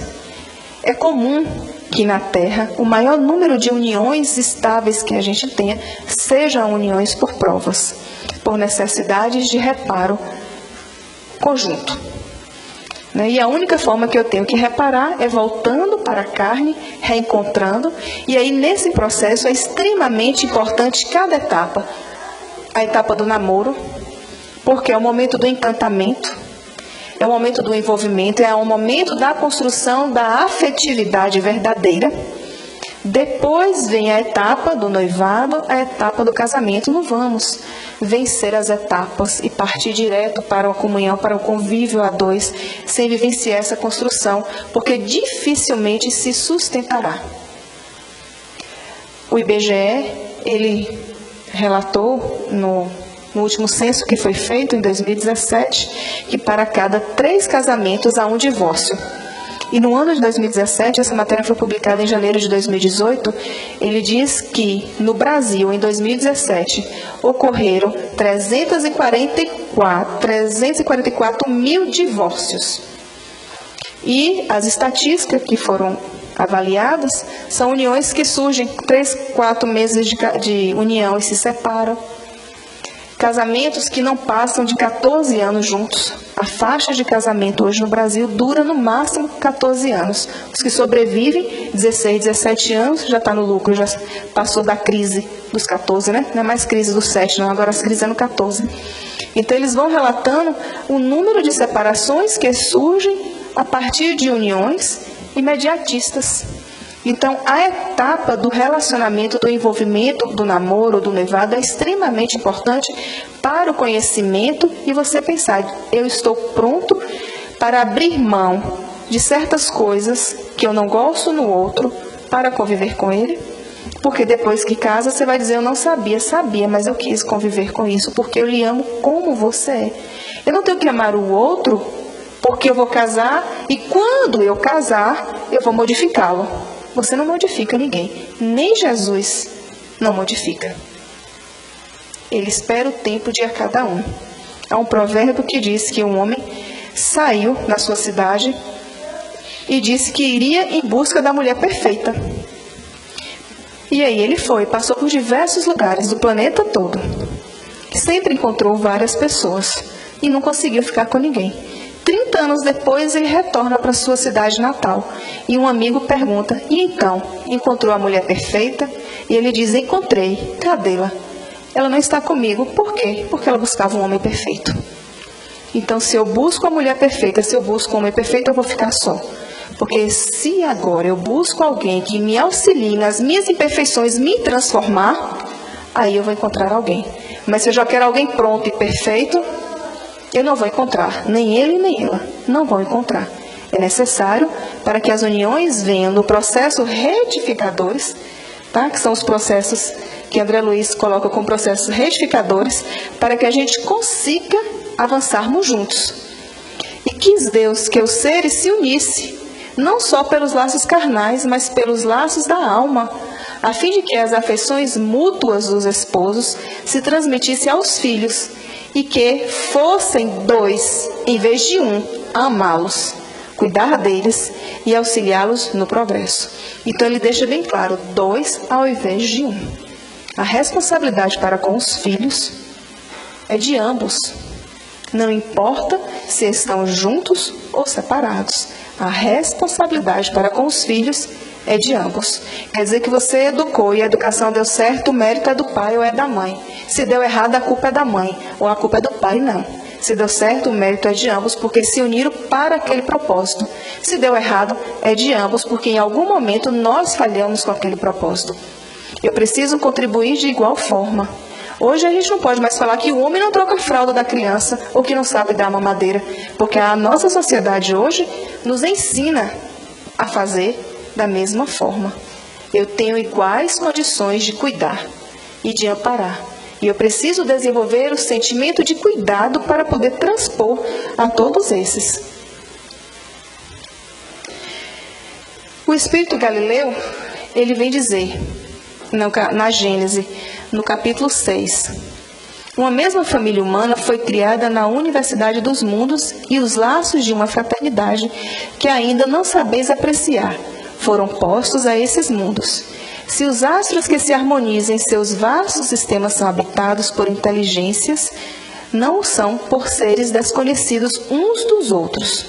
é comum que na Terra o maior número de uniões estáveis que a gente tenha sejam uniões por provas, por necessidades de reparo conjunto. E a única forma que eu tenho que reparar é voltando para a carne, reencontrando. E aí, nesse processo, é extremamente importante cada etapa. A etapa do namoro, porque é o momento do encantamento, é o momento do envolvimento, é o momento da construção da afetividade verdadeira. Depois vem a etapa do noivado, a etapa do casamento. Não vamos vencer as etapas e partir direto para a comunhão, para o convívio a dois, sem vivenciar essa construção, porque dificilmente se sustentará. O IBGE, ele relatou no último censo que foi feito em 2017, que para cada 3 casamentos há um divórcio. E no ano de 2017, essa matéria foi publicada em janeiro de 2018, ele diz que no Brasil, em 2017, ocorreram 344 mil divórcios. E as estatísticas que foram avaliadas são uniões que surgem 3, 4 meses de união e se separam. Casamentos que não passam de 14 anos juntos. A faixa de casamento hoje no Brasil dura no máximo 14 anos. Os que sobrevivem, 16, 17 anos, já está no lucro, já passou da crise dos 14, né? Não é mais crise dos 7, não, agora a crise é no 14. Então, eles vão relatando o número de separações que surgem a partir de uniões imediatistas. Então, a etapa do relacionamento, do envolvimento, do namoro, do noivado é extremamente importante para o conhecimento e você pensar: eu estou pronto para abrir mão de certas coisas que eu não gosto no outro para conviver com ele? Porque depois que casa, você vai dizer: eu não sabia, mas eu quis conviver com isso, porque eu lhe amo como você é. Eu não tenho que amar o outro porque eu vou casar e quando eu casar, eu vou modificá-lo. Você não modifica ninguém, nem Jesus não modifica. Ele espera o tempo de a cada um. Há um provérbio que diz que um homem saiu na sua cidade e disse que iria em busca da mulher perfeita. E aí ele foi, passou por diversos lugares do planeta todo. Sempre encontrou várias pessoas e não conseguiu ficar com ninguém. 30 anos depois, ele retorna para sua cidade natal. E um amigo pergunta: e então, encontrou a mulher perfeita? E ele diz: encontrei. Cadê-la? Ela não está comigo. Por quê? Porque ela buscava um homem perfeito. Então, se eu busco a mulher perfeita, se eu busco um homem perfeito, eu vou ficar só. Porque se agora eu busco alguém que me auxilie nas minhas imperfeições, me transformar, aí eu vou encontrar alguém. Mas se eu já quero alguém pronto e perfeito, eu não vou encontrar, nem ele nem ela, não vão encontrar. É necessário, para que as uniões venham no processo retificadores, tá? Que são os processos que André Luiz coloca como processos retificadores, para que a gente consiga avançarmos juntos. E quis Deus que os seres se unissem, não só pelos laços carnais, mas pelos laços da alma, a fim de que as afeições mútuas dos esposos se transmitissem aos filhos, e que fossem dois, em vez de um, a amá-los, cuidar deles e auxiliá-los no progresso. Então ele deixa bem claro, dois ao invés de um. A responsabilidade para com os filhos é de ambos. Não importa se estão juntos ou separados. A responsabilidade para com os filhos é de ambos. Quer dizer que você educou e a educação deu certo, o mérito é do pai ou é da mãe. Se deu errado, a culpa é da mãe ou a culpa é do pai, não. Se deu certo, o mérito é de ambos, porque se uniram para aquele propósito. Se deu errado, é de ambos, porque em algum momento nós falhamos com aquele propósito. Eu preciso contribuir de igual forma. Hoje a gente não pode mais falar que o homem não troca a fralda da criança ou que não sabe dar mamadeira, porque a nossa sociedade hoje nos ensina a fazer da mesma forma. Eu tenho iguais condições de cuidar e de amparar. E eu preciso desenvolver o sentimento de cuidado para poder transpor a todos esses. O Espírito Galileu, ele vem dizer, na Gênesis, no capítulo 6, uma mesma família humana foi criada na universidade dos mundos e os laços de uma fraternidade que ainda não sabeis apreciar foram postos a esses mundos. Se os astros que se harmonizam em seus vastos sistemas são habitados por inteligências, não o são por seres desconhecidos uns dos outros,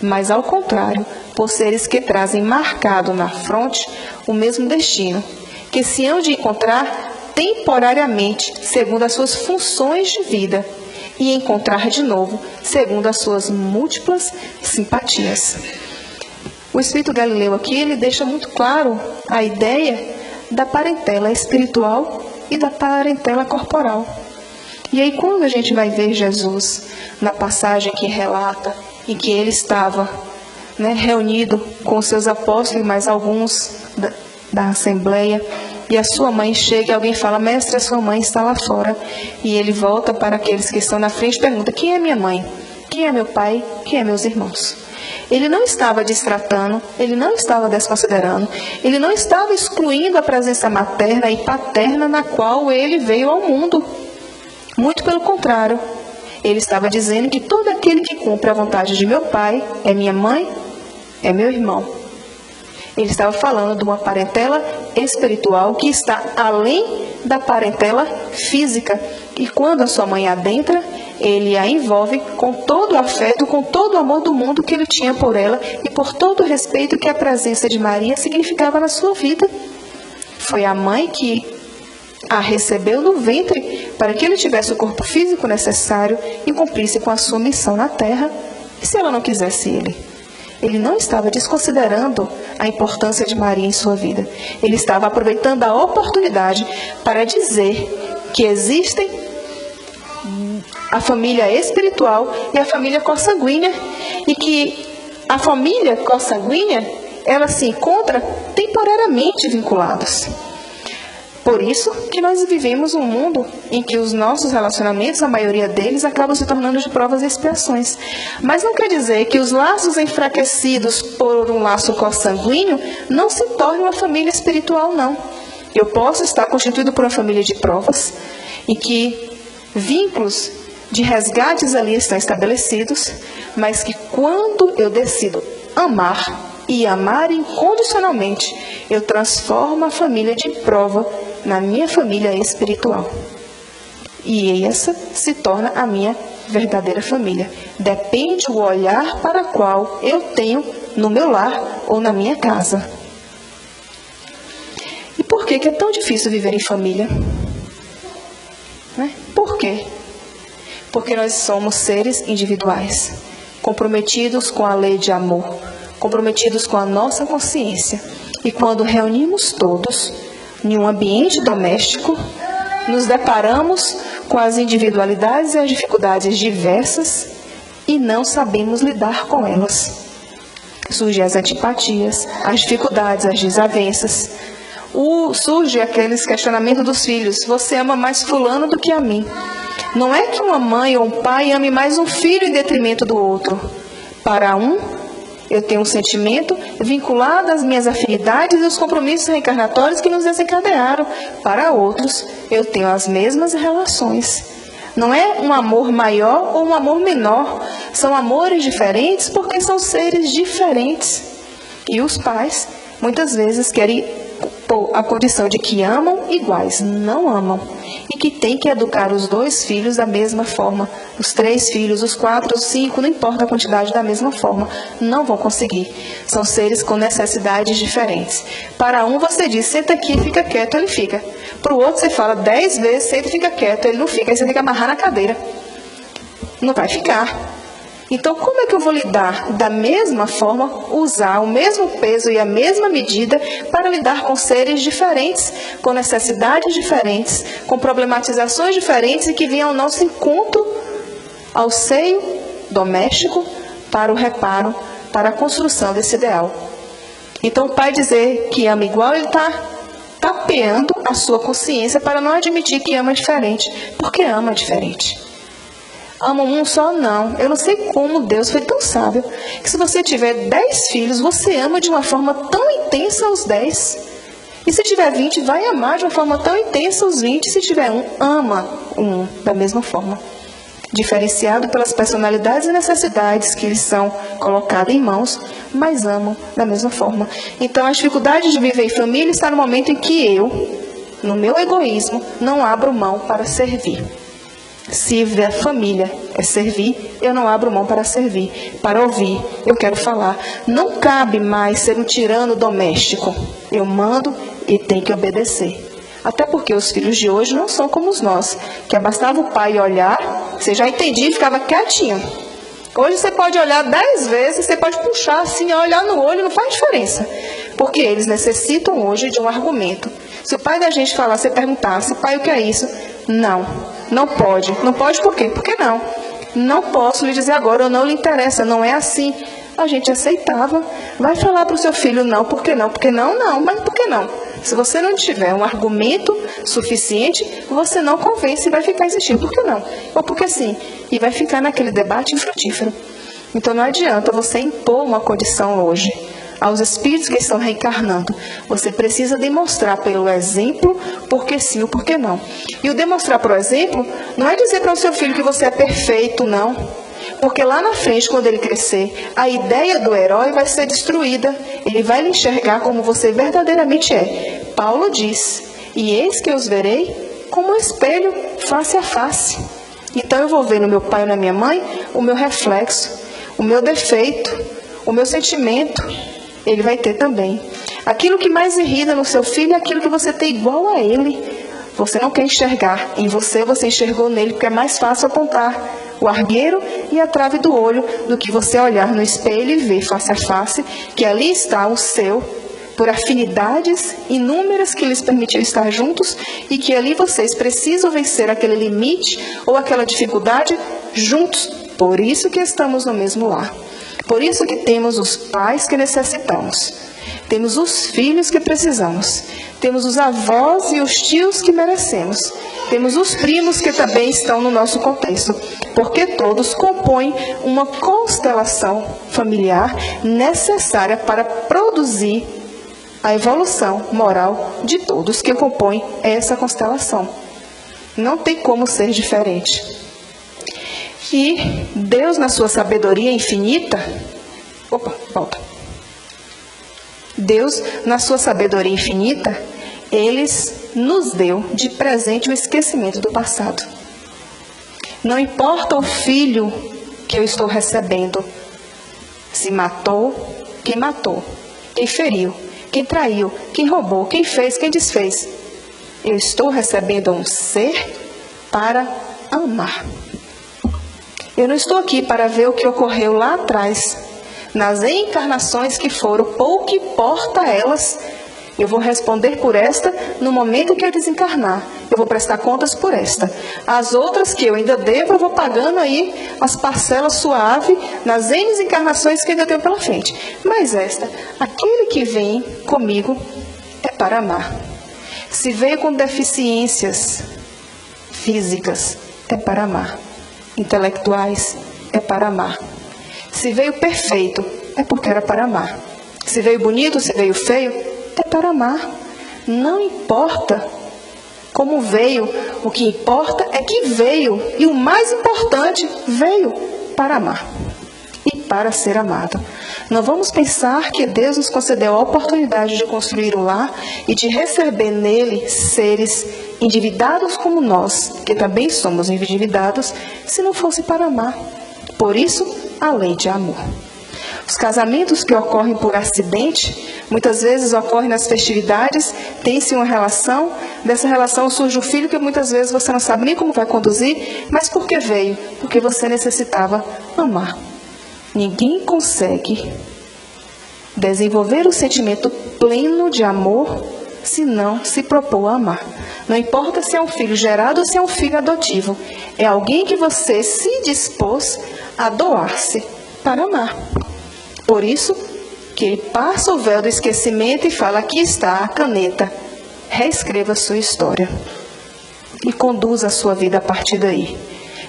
mas ao contrário, por seres que trazem marcado na fronte o mesmo destino, que se hão de encontrar temporariamente, segundo as suas funções de vida, e encontrar de novo, segundo as suas múltiplas simpatias. O Espírito Galileu aqui, ele deixa muito claro a ideia da parentela espiritual e da parentela corporal. E aí, quando a gente vai ver Jesus, na passagem que relata, em que ele estava reunido com os seus apóstolos e mais alguns da Assembleia, e a sua mãe chega e alguém fala, mestre, a sua mãe está lá fora. E ele volta para aqueles que estão na frente e pergunta, quem é minha mãe? Quem é meu pai? Quem é meus irmãos? Ele não estava destratando, ele não estava desconsiderando, ele não estava excluindo a presença materna e paterna na qual ele veio ao mundo. Muito pelo contrário, ele estava dizendo que todo aquele que cumpre a vontade de meu pai é minha mãe, é meu irmão. Ele estava falando de uma parentela espiritual que está além da parentela física. E quando a sua mãe adentra, ele a envolve com todo o afeto, com todo o amor do mundo que ele tinha por ela e por todo o respeito que a presença de Maria significava na sua vida. Foi a mãe que a recebeu no ventre para que ele tivesse o corpo físico necessário e cumprisse com a sua missão na terra. E se ela não quisesse ele? Ele não estava desconsiderando a importância de Maria em sua vida. Ele estava aproveitando a oportunidade para dizer que existem a família espiritual e a família consanguínea, e que a família consanguínea, ela se encontra temporariamente vinculadas. Por isso que nós vivemos um mundo em que os nossos relacionamentos, a maioria deles, acabam se tornando de provas e expiações. Mas não quer dizer que os laços enfraquecidos por um laço consanguíneo não se tornem uma família espiritual, não. Eu posso estar constituído por uma família de provas, em que vínculos de resgates ali estão estabelecidos, mas que quando eu decido amar e amar incondicionalmente, eu transformo a família de prova na minha família espiritual. E essa se torna a minha verdadeira família. Depende do olhar para qual eu tenho no meu lar ou na minha casa. E por que é tão difícil viver em família? Por quê? Porque nós somos seres individuais, comprometidos com a lei de amor, comprometidos com a nossa consciência. E quando reunimos todos em um ambiente doméstico, nos deparamos com as individualidades e as dificuldades diversas e não sabemos lidar com elas. Surgem as antipatias, as dificuldades, as desavenças. surge aqueles questionamentos dos filhos: você ama mais fulano do que a mim. Não é que uma mãe ou um pai ame mais um filho em detrimento do outro. Para um, eu tenho um sentimento vinculado às minhas afinidades e os compromissos reencarnatórios que nos desencadearam. Para outros, eu tenho as mesmas relações. Não é um amor maior ou um amor menor. São amores diferentes porque são seres diferentes. E os pais, muitas vezes, querem pôr a condição de que amam iguais. Não amam. E que tem que educar os 2 filhos da mesma forma. Os 3 filhos, os 4, os 5, não importa a quantidade, da mesma forma. Não vão conseguir. São seres com necessidades diferentes. Para um, você diz: senta aqui e fica quieto, ele fica. Para o outro, você fala 10 vezes: senta e fica quieto, ele não fica. Aí você tem que amarrar na cadeira. Não vai ficar. Então, como é que eu vou lidar da mesma forma, usar o mesmo peso e a mesma medida para lidar com seres diferentes, com necessidades diferentes, com problematizações diferentes e que venham ao nosso encontro, ao seio doméstico, para o reparo, para a construção desse ideal? Então, o pai dizer que ama igual, ele está tapeando a sua consciência para não admitir que ama diferente, porque ama diferente. Ama um só? Não. Eu não sei como Deus foi tão sábio que se você tiver 10 filhos, você ama de uma forma tão intensa os 10. E se tiver 20, vai amar de uma forma tão intensa os 20. E se tiver um, ama um da mesma forma. Diferenciado pelas personalidades e necessidades que lhes são colocadas em mãos, mas amam da mesma forma. Então, a dificuldade de viver em família está no momento em que eu, no meu egoísmo, não abro mão para servir. Se a família é servir, eu não abro mão para servir, para ouvir, eu quero falar. Não cabe mais ser um tirano doméstico. Eu mando e tenho que obedecer. Até porque os filhos de hoje não são como os nossos, que bastava o pai olhar, você já entendia e ficava quietinho. Hoje você pode olhar 10 vezes, você pode puxar assim, olhar no olho, não faz diferença. Porque eles necessitam hoje de um argumento. Se o pai da gente falar, você perguntasse: pai, o que é isso? Não pode. Não pode por quê? Porque não. Não posso lhe dizer agora, ou não lhe interessa, não é assim. A gente aceitava. Vai falar para o seu filho: não, por que não? Porque não, mas por que não? Se você não tiver um argumento suficiente, você não convence e vai ficar insistindo. Por que não? Ou porque sim. E vai ficar naquele debate infrutífero. Então não adianta você impor uma condição hoje aos espíritos que estão reencarnando. Você precisa demonstrar pelo exemplo porque sim ou porque não. E o demonstrar por exemplo não é dizer para o seu filho que você é perfeito, não. Porque lá na frente, quando ele crescer, a ideia do herói vai ser destruída. Ele vai lhe enxergar como você verdadeiramente é. Paulo diz: e eis que eu os verei como um espelho, face a face. Então eu vou ver no meu pai ou na minha mãe o meu reflexo, o meu defeito, o meu sentimento. Ele vai ter também. Aquilo que mais irrita no seu filho é aquilo que você tem igual a ele. Você não quer enxergar em você, você enxergou nele, porque é mais fácil apontar o argueiro e a trave do olho do que você olhar no espelho e ver face a face que ali está o seu, por afinidades inúmeras que lhes permitiu estar juntos e que ali vocês precisam vencer aquele limite ou aquela dificuldade juntos. Por isso que estamos no mesmo lar. Por isso que temos os pais que necessitamos. Temos os filhos que precisamos. Temos os avós e os tios que merecemos. Temos os primos que também estão no nosso contexto. Porque todos compõem uma constelação familiar necessária para produzir a evolução moral de todos que compõem essa constelação. Não tem como ser diferente. E Deus, na sua sabedoria infinita... Deus, na sua sabedoria infinita, Ele nos deu de presente o esquecimento do passado. Não importa o filho que eu estou recebendo, se matou, quem feriu, quem traiu, quem roubou, quem fez, quem desfez. Eu estou recebendo um ser para amar. Eu não estou aqui para ver o que ocorreu lá atrás, nas encarnações que foram, pouco importa elas. Eu vou responder por esta no momento que eu desencarnar. Eu vou prestar contas por esta. As outras que eu ainda devo, eu vou pagando aí as parcelas suaves nas encarnações que ainda tenho pela frente. Mas esta, aquele que vem comigo, é para amar. Se veio com deficiências físicas, é para amar. Intelectuais, é para amar. Se veio perfeito, é porque era para amar. Se veio bonito, se veio feio, é para amar. Não importa como veio, o que importa é que veio. E o mais importante, veio para amar e para ser amado. Não vamos pensar que Deus nos concedeu a oportunidade de construir o lar e de receber nele seres endividados como nós, que também somos endividados, se não fosse para amar. Por isso, a lei de amor. Os casamentos que ocorrem por acidente, muitas vezes ocorrem nas festividades, tem-se uma relação, dessa relação surge um filho que muitas vezes você não sabe nem como vai conduzir, mas por que veio? Porque você necessitava amar. Ninguém consegue desenvolver o sentimento pleno de amor se não se propor a amar. Não importa se é um filho gerado ou se é um filho adotivo, é alguém que você se dispôs a doar-se para amar. Por isso que ele passa o véu do esquecimento e fala: aqui está a caneta, reescreva a sua história e conduza a sua vida a partir daí.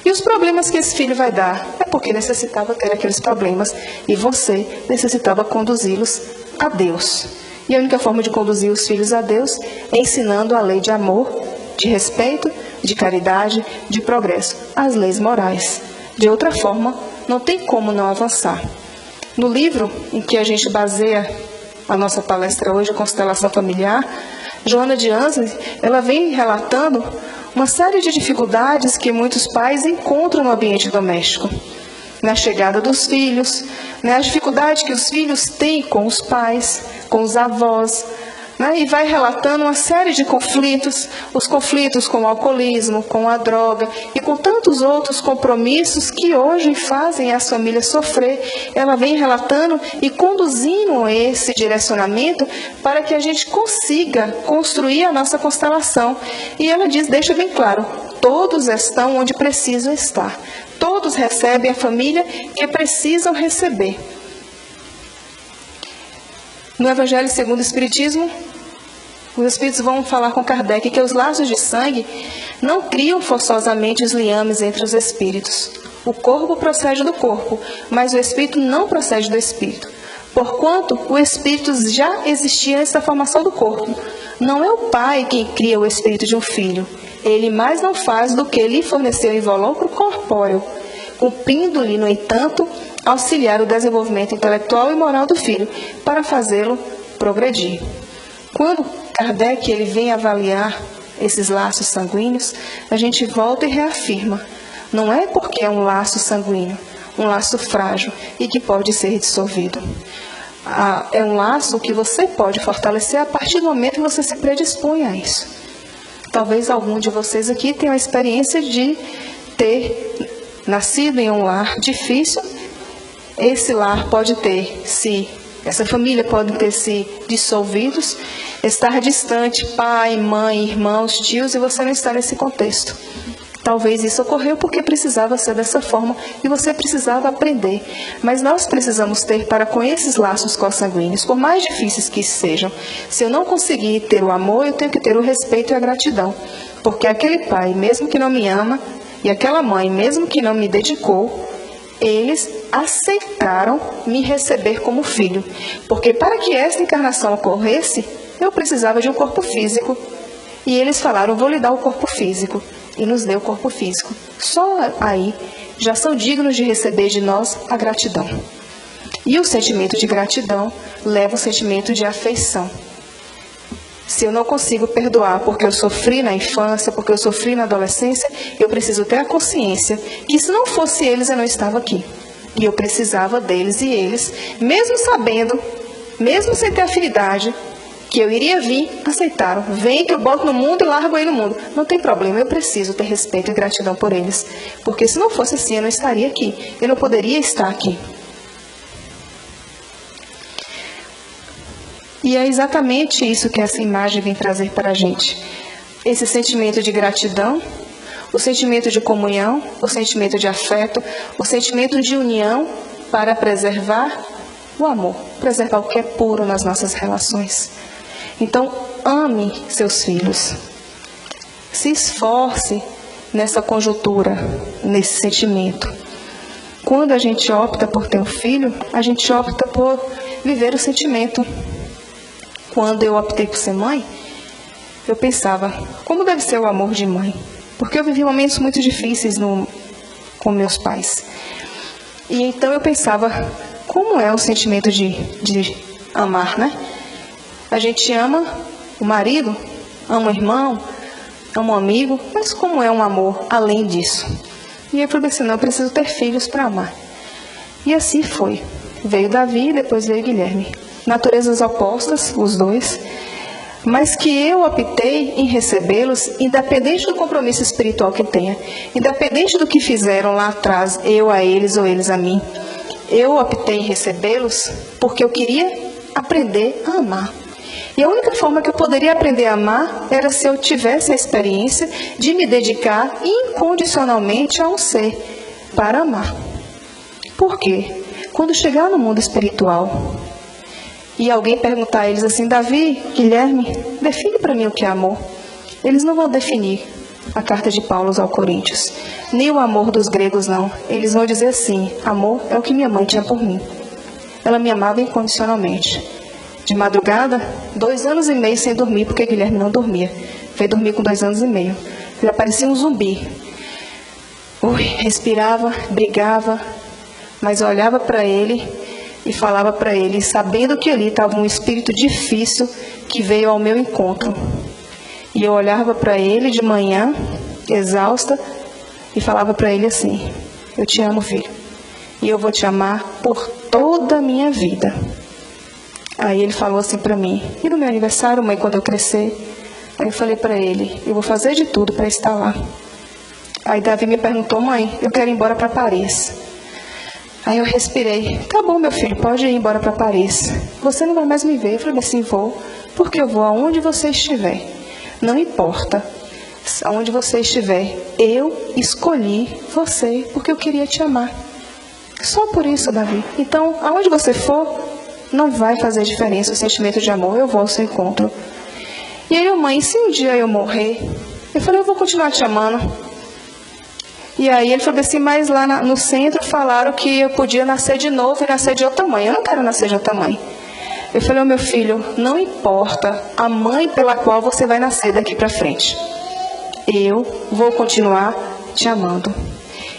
E os problemas que esse filho vai dar é porque necessitava ter aqueles problemas e você necessitava conduzi-los a Deus. E a única forma de conduzir os filhos a Deus é ensinando a lei de amor, de respeito, de caridade, de progresso, as leis morais. De outra forma, não tem como não avançar. No livro em que a gente baseia a nossa palestra hoje, a Constelação Familiar, Joana de Ângeles, ela vem relatando uma série de dificuldades que muitos pais encontram no ambiente doméstico. Na chegada dos filhos, a dificuldade que os filhos têm com os pais, com os avós, e vai relatando uma série de conflitos, os conflitos com o alcoolismo, com a droga e com tantos outros compromissos que hoje fazem as famílias sofrer. Ela vem relatando e conduzindo esse direcionamento para que a gente consiga construir a nossa constelação. E ela deixa bem claro, todos estão onde precisam estar. Todos recebem a família que precisam receber. No Evangelho segundo o Espiritismo, os Espíritos vão falar com Kardec que os laços de sangue não criam forçosamente os liames entre os espíritos. O corpo procede do corpo, mas o espírito não procede do espírito. Porquanto o espírito já existia antes da formação do corpo. Não é o pai quem cria o espírito de um filho. Ele mais não faz do que lhe fornecer o invólucro corpóreo, cumprindo-lhe, no entanto, auxiliar o desenvolvimento intelectual e moral do filho, para fazê-lo progredir. Quando Kardec ele vem avaliar esses laços sanguíneos, a gente volta e reafirma. Não é porque é um laço sanguíneo, um laço frágil e que pode ser dissolvido. É um laço que você pode fortalecer a partir do momento que você se predispõe a isso. Talvez algum de vocês aqui tenha a experiência de ter nascido em um lar difícil. Esse lar pode ter essa família pode ter se dissolvidos, estar distante, pai, mãe, irmãos, tios, e você não está nesse contexto. Talvez isso ocorreu porque precisava ser dessa forma e você precisava aprender. Mas nós precisamos ter para com esses laços consanguíneos, por mais difíceis que sejam. Se eu não conseguir ter o amor, eu tenho que ter o respeito e a gratidão. Porque aquele pai, mesmo que não me ama, e aquela mãe, mesmo que não me dedicou, eles aceitaram me receber como filho. Porque para que esta encarnação ocorresse, eu precisava de um corpo físico. E eles falaram: vou lhe dar o corpo físico. E nos deu o corpo físico. Só aí já são dignos de receber de nós a gratidão. E o sentimento de gratidão leva o sentimento de afeição. Se eu não consigo perdoar porque eu sofri na infância, porque eu sofri na adolescência, eu preciso ter a consciência que se não fosse eles, eu não estava aqui. E eu precisava deles, e eles, mesmo sabendo, mesmo sem ter afinidade, que eu iria vir, aceitaram. Vem que eu boto no mundo e largo aí no mundo. Não tem problema, eu preciso ter respeito e gratidão por eles. Porque se não fosse assim, eu não estaria aqui. Eu não poderia estar aqui. E é exatamente isso que essa imagem vem trazer para a gente. Esse sentimento de gratidão, o sentimento de comunhão, o sentimento de afeto, o sentimento de união para preservar o amor, preservar o que é puro nas nossas relações. Então, ame seus filhos. Se esforce nessa conjuntura, nesse sentimento. Quando a gente opta por ter um filho, a gente opta por viver o sentimento. Quando eu optei por ser mãe, eu pensava, como deve ser o amor de mãe? Porque eu vivi momentos muito difíceis com meus pais. E então eu pensava, como é o sentimento de amar, né? A gente ama o marido, ama o irmão, ama um amigo, mas como é um amor além disso? E eu falei assim, não, eu preciso ter filhos para amar. E assim foi. Veio Davi e depois veio Guilherme. Naturezas opostas, os dois, mas que eu optei em recebê-los, independente do compromisso espiritual que tenha, independente do que fizeram lá atrás, eu a eles ou eles a mim. Eu optei em recebê-los porque eu queria aprender a amar. E a única forma que eu poderia aprender a amar era se eu tivesse a experiência de me dedicar incondicionalmente a um ser para amar. Por quê? Quando chegar no mundo espiritual e alguém perguntar a eles assim, Davi, Guilherme, define para mim o que é amor. Eles não vão definir a carta de Paulo aos Coríntios, nem o amor dos gregos não. Eles vão dizer assim, amor é o que minha mãe tinha por mim. Ela me amava incondicionalmente. De madrugada, 2 anos e meio sem dormir, porque Guilherme não dormia. Veio dormir com 2 anos e meio. Ele parecia um zumbi. Respirava, brigava, mas eu olhava para ele e falava para ele, sabendo que ali estava um espírito difícil que veio ao meu encontro. E eu olhava para ele de manhã, exausta, e falava para ele assim, eu te amo, filho, e eu vou te amar por toda a minha vida. Aí ele falou assim para mim, e no meu aniversário, mãe, quando eu crescer? Aí eu falei para ele, eu vou fazer de tudo para estar lá. Aí Davi me perguntou, mãe, eu quero ir embora para Paris. Aí eu respirei, tá bom, meu filho, pode ir embora para Paris. Você não vai mais me ver. Eu falei assim, vou, porque eu vou aonde você estiver. Não importa aonde você estiver, eu escolhi você porque eu queria te amar. Só por isso, Davi. Então, aonde você for, não vai fazer diferença o sentimento de amor, eu vou ao seu encontro. E aí, mãe, se um dia eu morrer? Eu falei, eu vou continuar te amando. E aí ele falou assim, mas lá no centro falaram que eu podia nascer de novo e nascer de outra mãe. Eu não quero nascer de outra mãe. Eu falei, meu filho, não importa a mãe pela qual você vai nascer daqui para frente. Eu vou continuar te amando.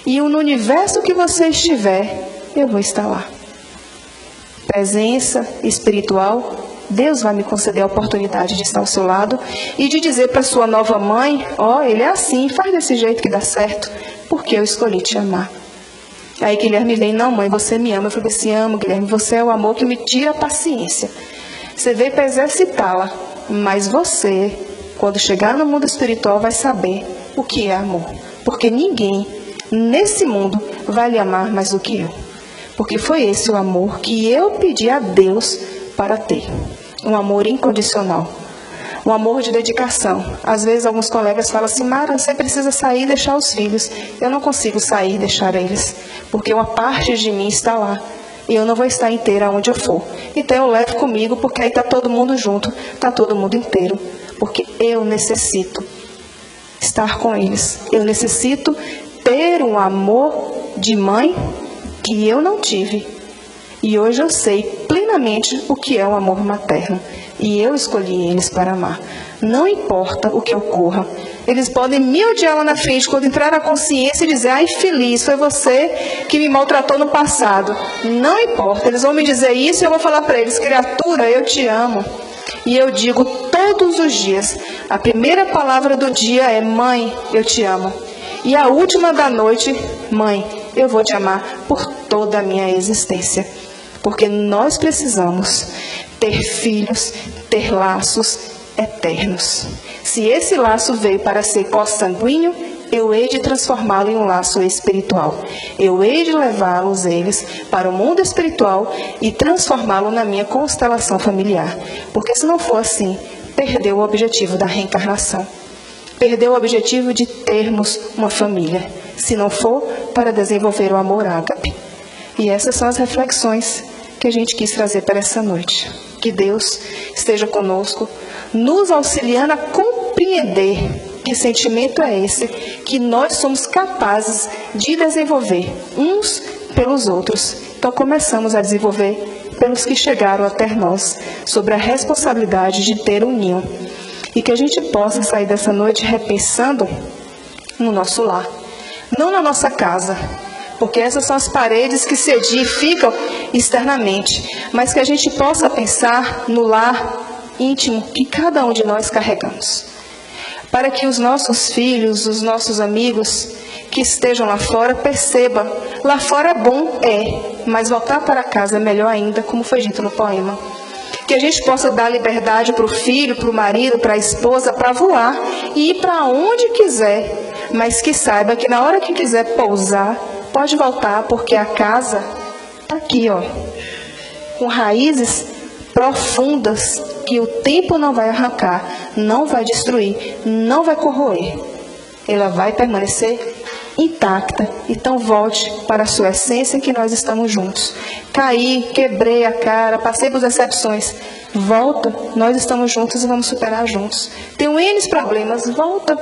E no universo que você estiver, eu vou estar lá. Presença espiritual, Deus vai me conceder a oportunidade de estar ao seu lado e de dizer para sua nova mãe, ele é assim, faz desse jeito que dá certo, porque eu escolhi te amar. Aí Guilherme vem, não mãe, você me ama. Eu falei assim, amo Guilherme, você é o amor que me tira a paciência. Você veio para exercitá-la, mas você, quando chegar no mundo espiritual, vai saber o que é amor. Porque ninguém nesse mundo vai lhe amar mais do que eu. Porque foi esse o amor que eu pedi a Deus para ter. Um amor incondicional. Um amor de dedicação. Às vezes alguns colegas falam assim, Mara, você precisa sair e deixar os filhos. Eu não consigo sair e deixar eles. Porque uma parte de mim está lá. E eu não vou estar inteira onde eu for. Então eu levo comigo, porque aí está todo mundo junto. Está todo mundo inteiro. Porque eu necessito estar com eles. Eu necessito ter um amor de mãe que eu não tive. E hoje eu sei plenamente o que é o amor materno. E eu escolhi eles para amar. Não importa o que ocorra. Eles podem me odiar lá na frente, quando entrar na consciência e dizer, ai feliz, foi você que me maltratou no passado. Não importa, eles vão me dizer isso e eu vou falar para eles, criatura, eu te amo. E eu digo todos os dias, a primeira palavra do dia é, mãe, eu te amo. E a última da noite, mãe, eu vou te amar por toda a minha existência. Porque nós precisamos ter filhos, ter laços eternos. Se esse laço veio para ser consanguíneo, eu hei de transformá-lo em um laço espiritual. Eu hei de levá-los eles para o mundo espiritual e transformá-lo na minha constelação familiar. Porque se não for assim, perdeu o objetivo da reencarnação. Perdeu o objetivo de termos uma família, se não for para desenvolver o amor ágape. E essas são as reflexões que a gente quis trazer para essa noite. Que Deus esteja conosco, nos auxiliando a compreender que sentimento é esse que nós somos capazes de desenvolver uns pelos outros. Então começamos a desenvolver pelos que chegaram até nós, sobre a responsabilidade de ter um ninho. E que a gente possa sair dessa noite repensando no nosso lar, não na nossa casa, porque essas são as paredes que se edificam externamente, mas que a gente possa pensar no lar íntimo que cada um de nós carregamos, para que os nossos filhos, os nossos amigos que estejam lá fora percebam, lá fora é bom, mas voltar para casa é melhor ainda, como foi dito no poema. Que a gente possa dar liberdade para o filho, para o marido, para a esposa, para voar e ir para onde quiser, mas que saiba que na hora que quiser pousar, pode voltar, porque a casa está aqui, com raízes profundas que o tempo não vai arrancar, não vai destruir, não vai corroer. Ela vai permanecer intacta. Então volte para a sua essência, que nós estamos juntos. Caí, quebrei a cara, passei por decepções. Volta, nós estamos juntos e vamos superar juntos. Tenho N problemas, volta.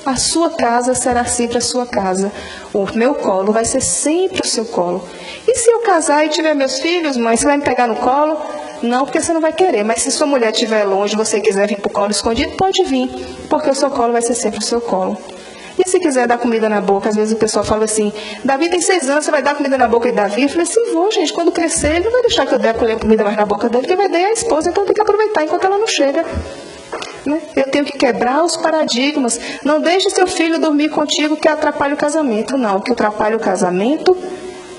A sua casa será sempre a sua casa. O meu colo vai ser sempre o seu colo. E se eu casar e tiver meus filhos, mãe, você vai me pegar no colo? Não, porque você não vai querer. Mas se sua mulher estiver longe e você quiser vir para o colo escondido, pode vir. Porque o seu colo vai ser sempre o seu colo. E se quiser dar comida na boca, às vezes o pessoal fala assim, Davi tem 6 anos, você vai dar comida na boca de Davi? Eu falei assim, vou, gente, quando crescer, ele não vai deixar que eu dê a colher comida mais na boca dele, que vai dar a esposa, então tem que aproveitar enquanto ela não chega. Eu tenho que quebrar os paradigmas. Não deixe seu filho dormir contigo que atrapalha o casamento. Não, o que atrapalha o casamento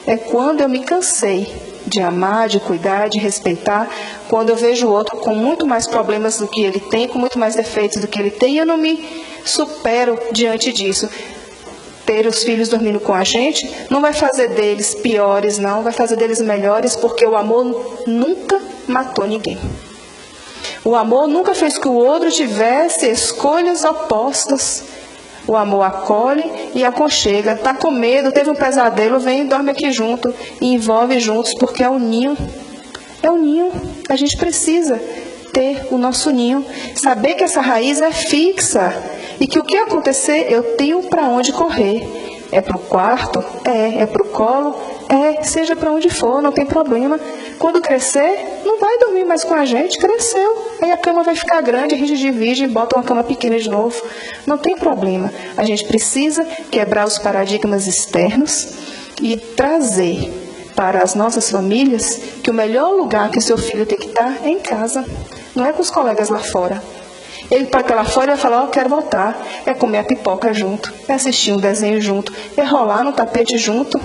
é quando eu me cansei de amar, de cuidar, de respeitar, quando eu vejo o outro com muito mais problemas do que ele tem, com muito mais defeitos do que ele tem, e eu não me supero diante disso. Ter os filhos dormindo com a gente não vai fazer deles piores, não, vai fazer deles melhores, porque o amor nunca matou ninguém. O amor nunca fez que o outro tivesse escolhas opostas. O amor acolhe e aconchega. Está com medo, teve um pesadelo, vem e dorme aqui junto. E envolve juntos, porque é o ninho. É o ninho. A gente precisa ter o nosso ninho. Saber que essa raiz é fixa. E que o que acontecer, eu tenho para onde correr. É para o quarto? É para o colo? Seja para onde for, não tem problema. Quando crescer, não vai dormir mais com a gente, cresceu. Aí a cama vai ficar grande, a gente divide e bota uma cama pequena de novo. Não tem problema. A gente precisa quebrar os paradigmas externos e trazer para as nossas famílias que o melhor lugar que o seu filho tem que estar é em casa. Não é com os colegas lá fora. Ele pode estar lá fora e vai falar, quero voltar. É comer a pipoca junto, é assistir um desenho junto, é rolar no tapete junto.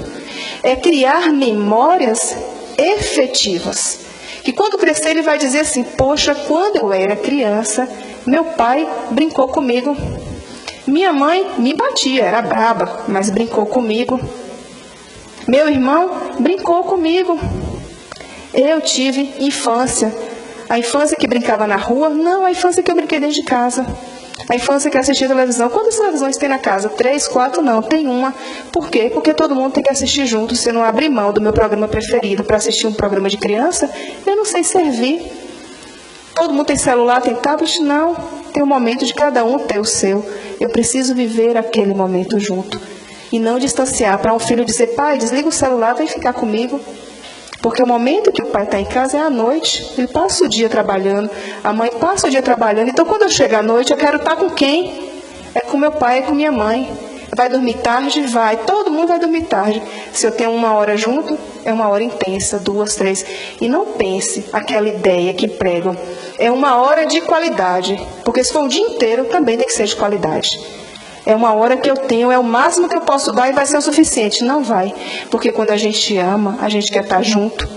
É criar memórias efetivas. Que quando crescer ele vai dizer assim, poxa, quando eu era criança, meu pai brincou comigo. Minha mãe me batia, era braba, mas brincou comigo. Meu irmão brincou comigo. Eu tive infância. A infância que brincava na rua? Não, a infância que eu brinquei dentro de casa. A infância que assistia televisão. Quantas televisões tem na casa? 3, 4? Não, tem uma. Por quê? Porque todo mundo tem que assistir junto. Se eu não abrir mão do meu programa preferido para assistir um programa de criança, eu não sei servir. Todo mundo tem celular, tem tablet? Não. Tem um momento de cada um ter o seu. Eu preciso viver aquele momento junto. E não distanciar para um filho dizer, pai, desliga o celular, vem ficar comigo. Porque o momento que o pai está em casa é à noite. Ele passa o dia trabalhando, a mãe passa o dia trabalhando. Então, quando eu chego à noite, eu quero estar com quem? É com meu pai, é com minha mãe. Vai dormir tarde? Vai. Todo mundo vai dormir tarde. Se eu tenho 1 hora junto, é 1 hora intensa, 2, 3. E não pense aquela ideia que pregam. É 1 hora de qualidade. Porque se for o dia inteiro, também tem que ser de qualidade. É 1 hora que eu tenho, é o máximo que eu posso dar e vai ser o suficiente. Não vai. Porque quando a gente ama, a gente quer estar junto.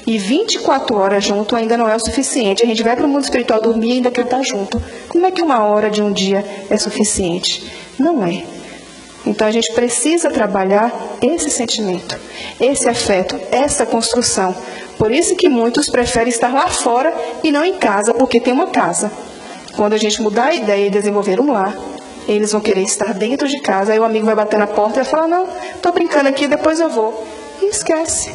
E 24 horas junto ainda não é o suficiente. A gente vai para o mundo espiritual dormir e ainda quer estar junto. Como é que 1 hora de um dia é suficiente? Não é. Então a gente precisa trabalhar esse sentimento, esse afeto, essa construção. Por isso que muitos preferem estar lá fora e não em casa, porque tem uma casa. Quando a gente mudar a ideia e desenvolver um lar, eles vão querer estar dentro de casa. Aí o amigo vai bater na porta e vai falar, não, estou brincando aqui, depois eu vou. E esquece.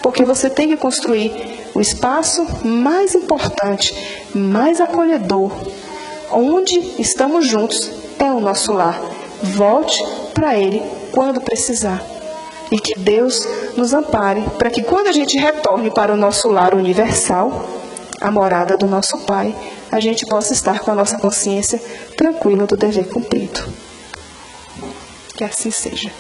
Porque você tem que construir o espaço mais importante, mais acolhedor, onde estamos juntos, é o nosso lar. Volte para ele quando precisar. E que Deus nos ampare para que quando a gente retorne para o nosso lar universal, a morada do nosso Pai, a gente possa estar com a nossa consciência tranquila do dever cumprido. Que assim seja.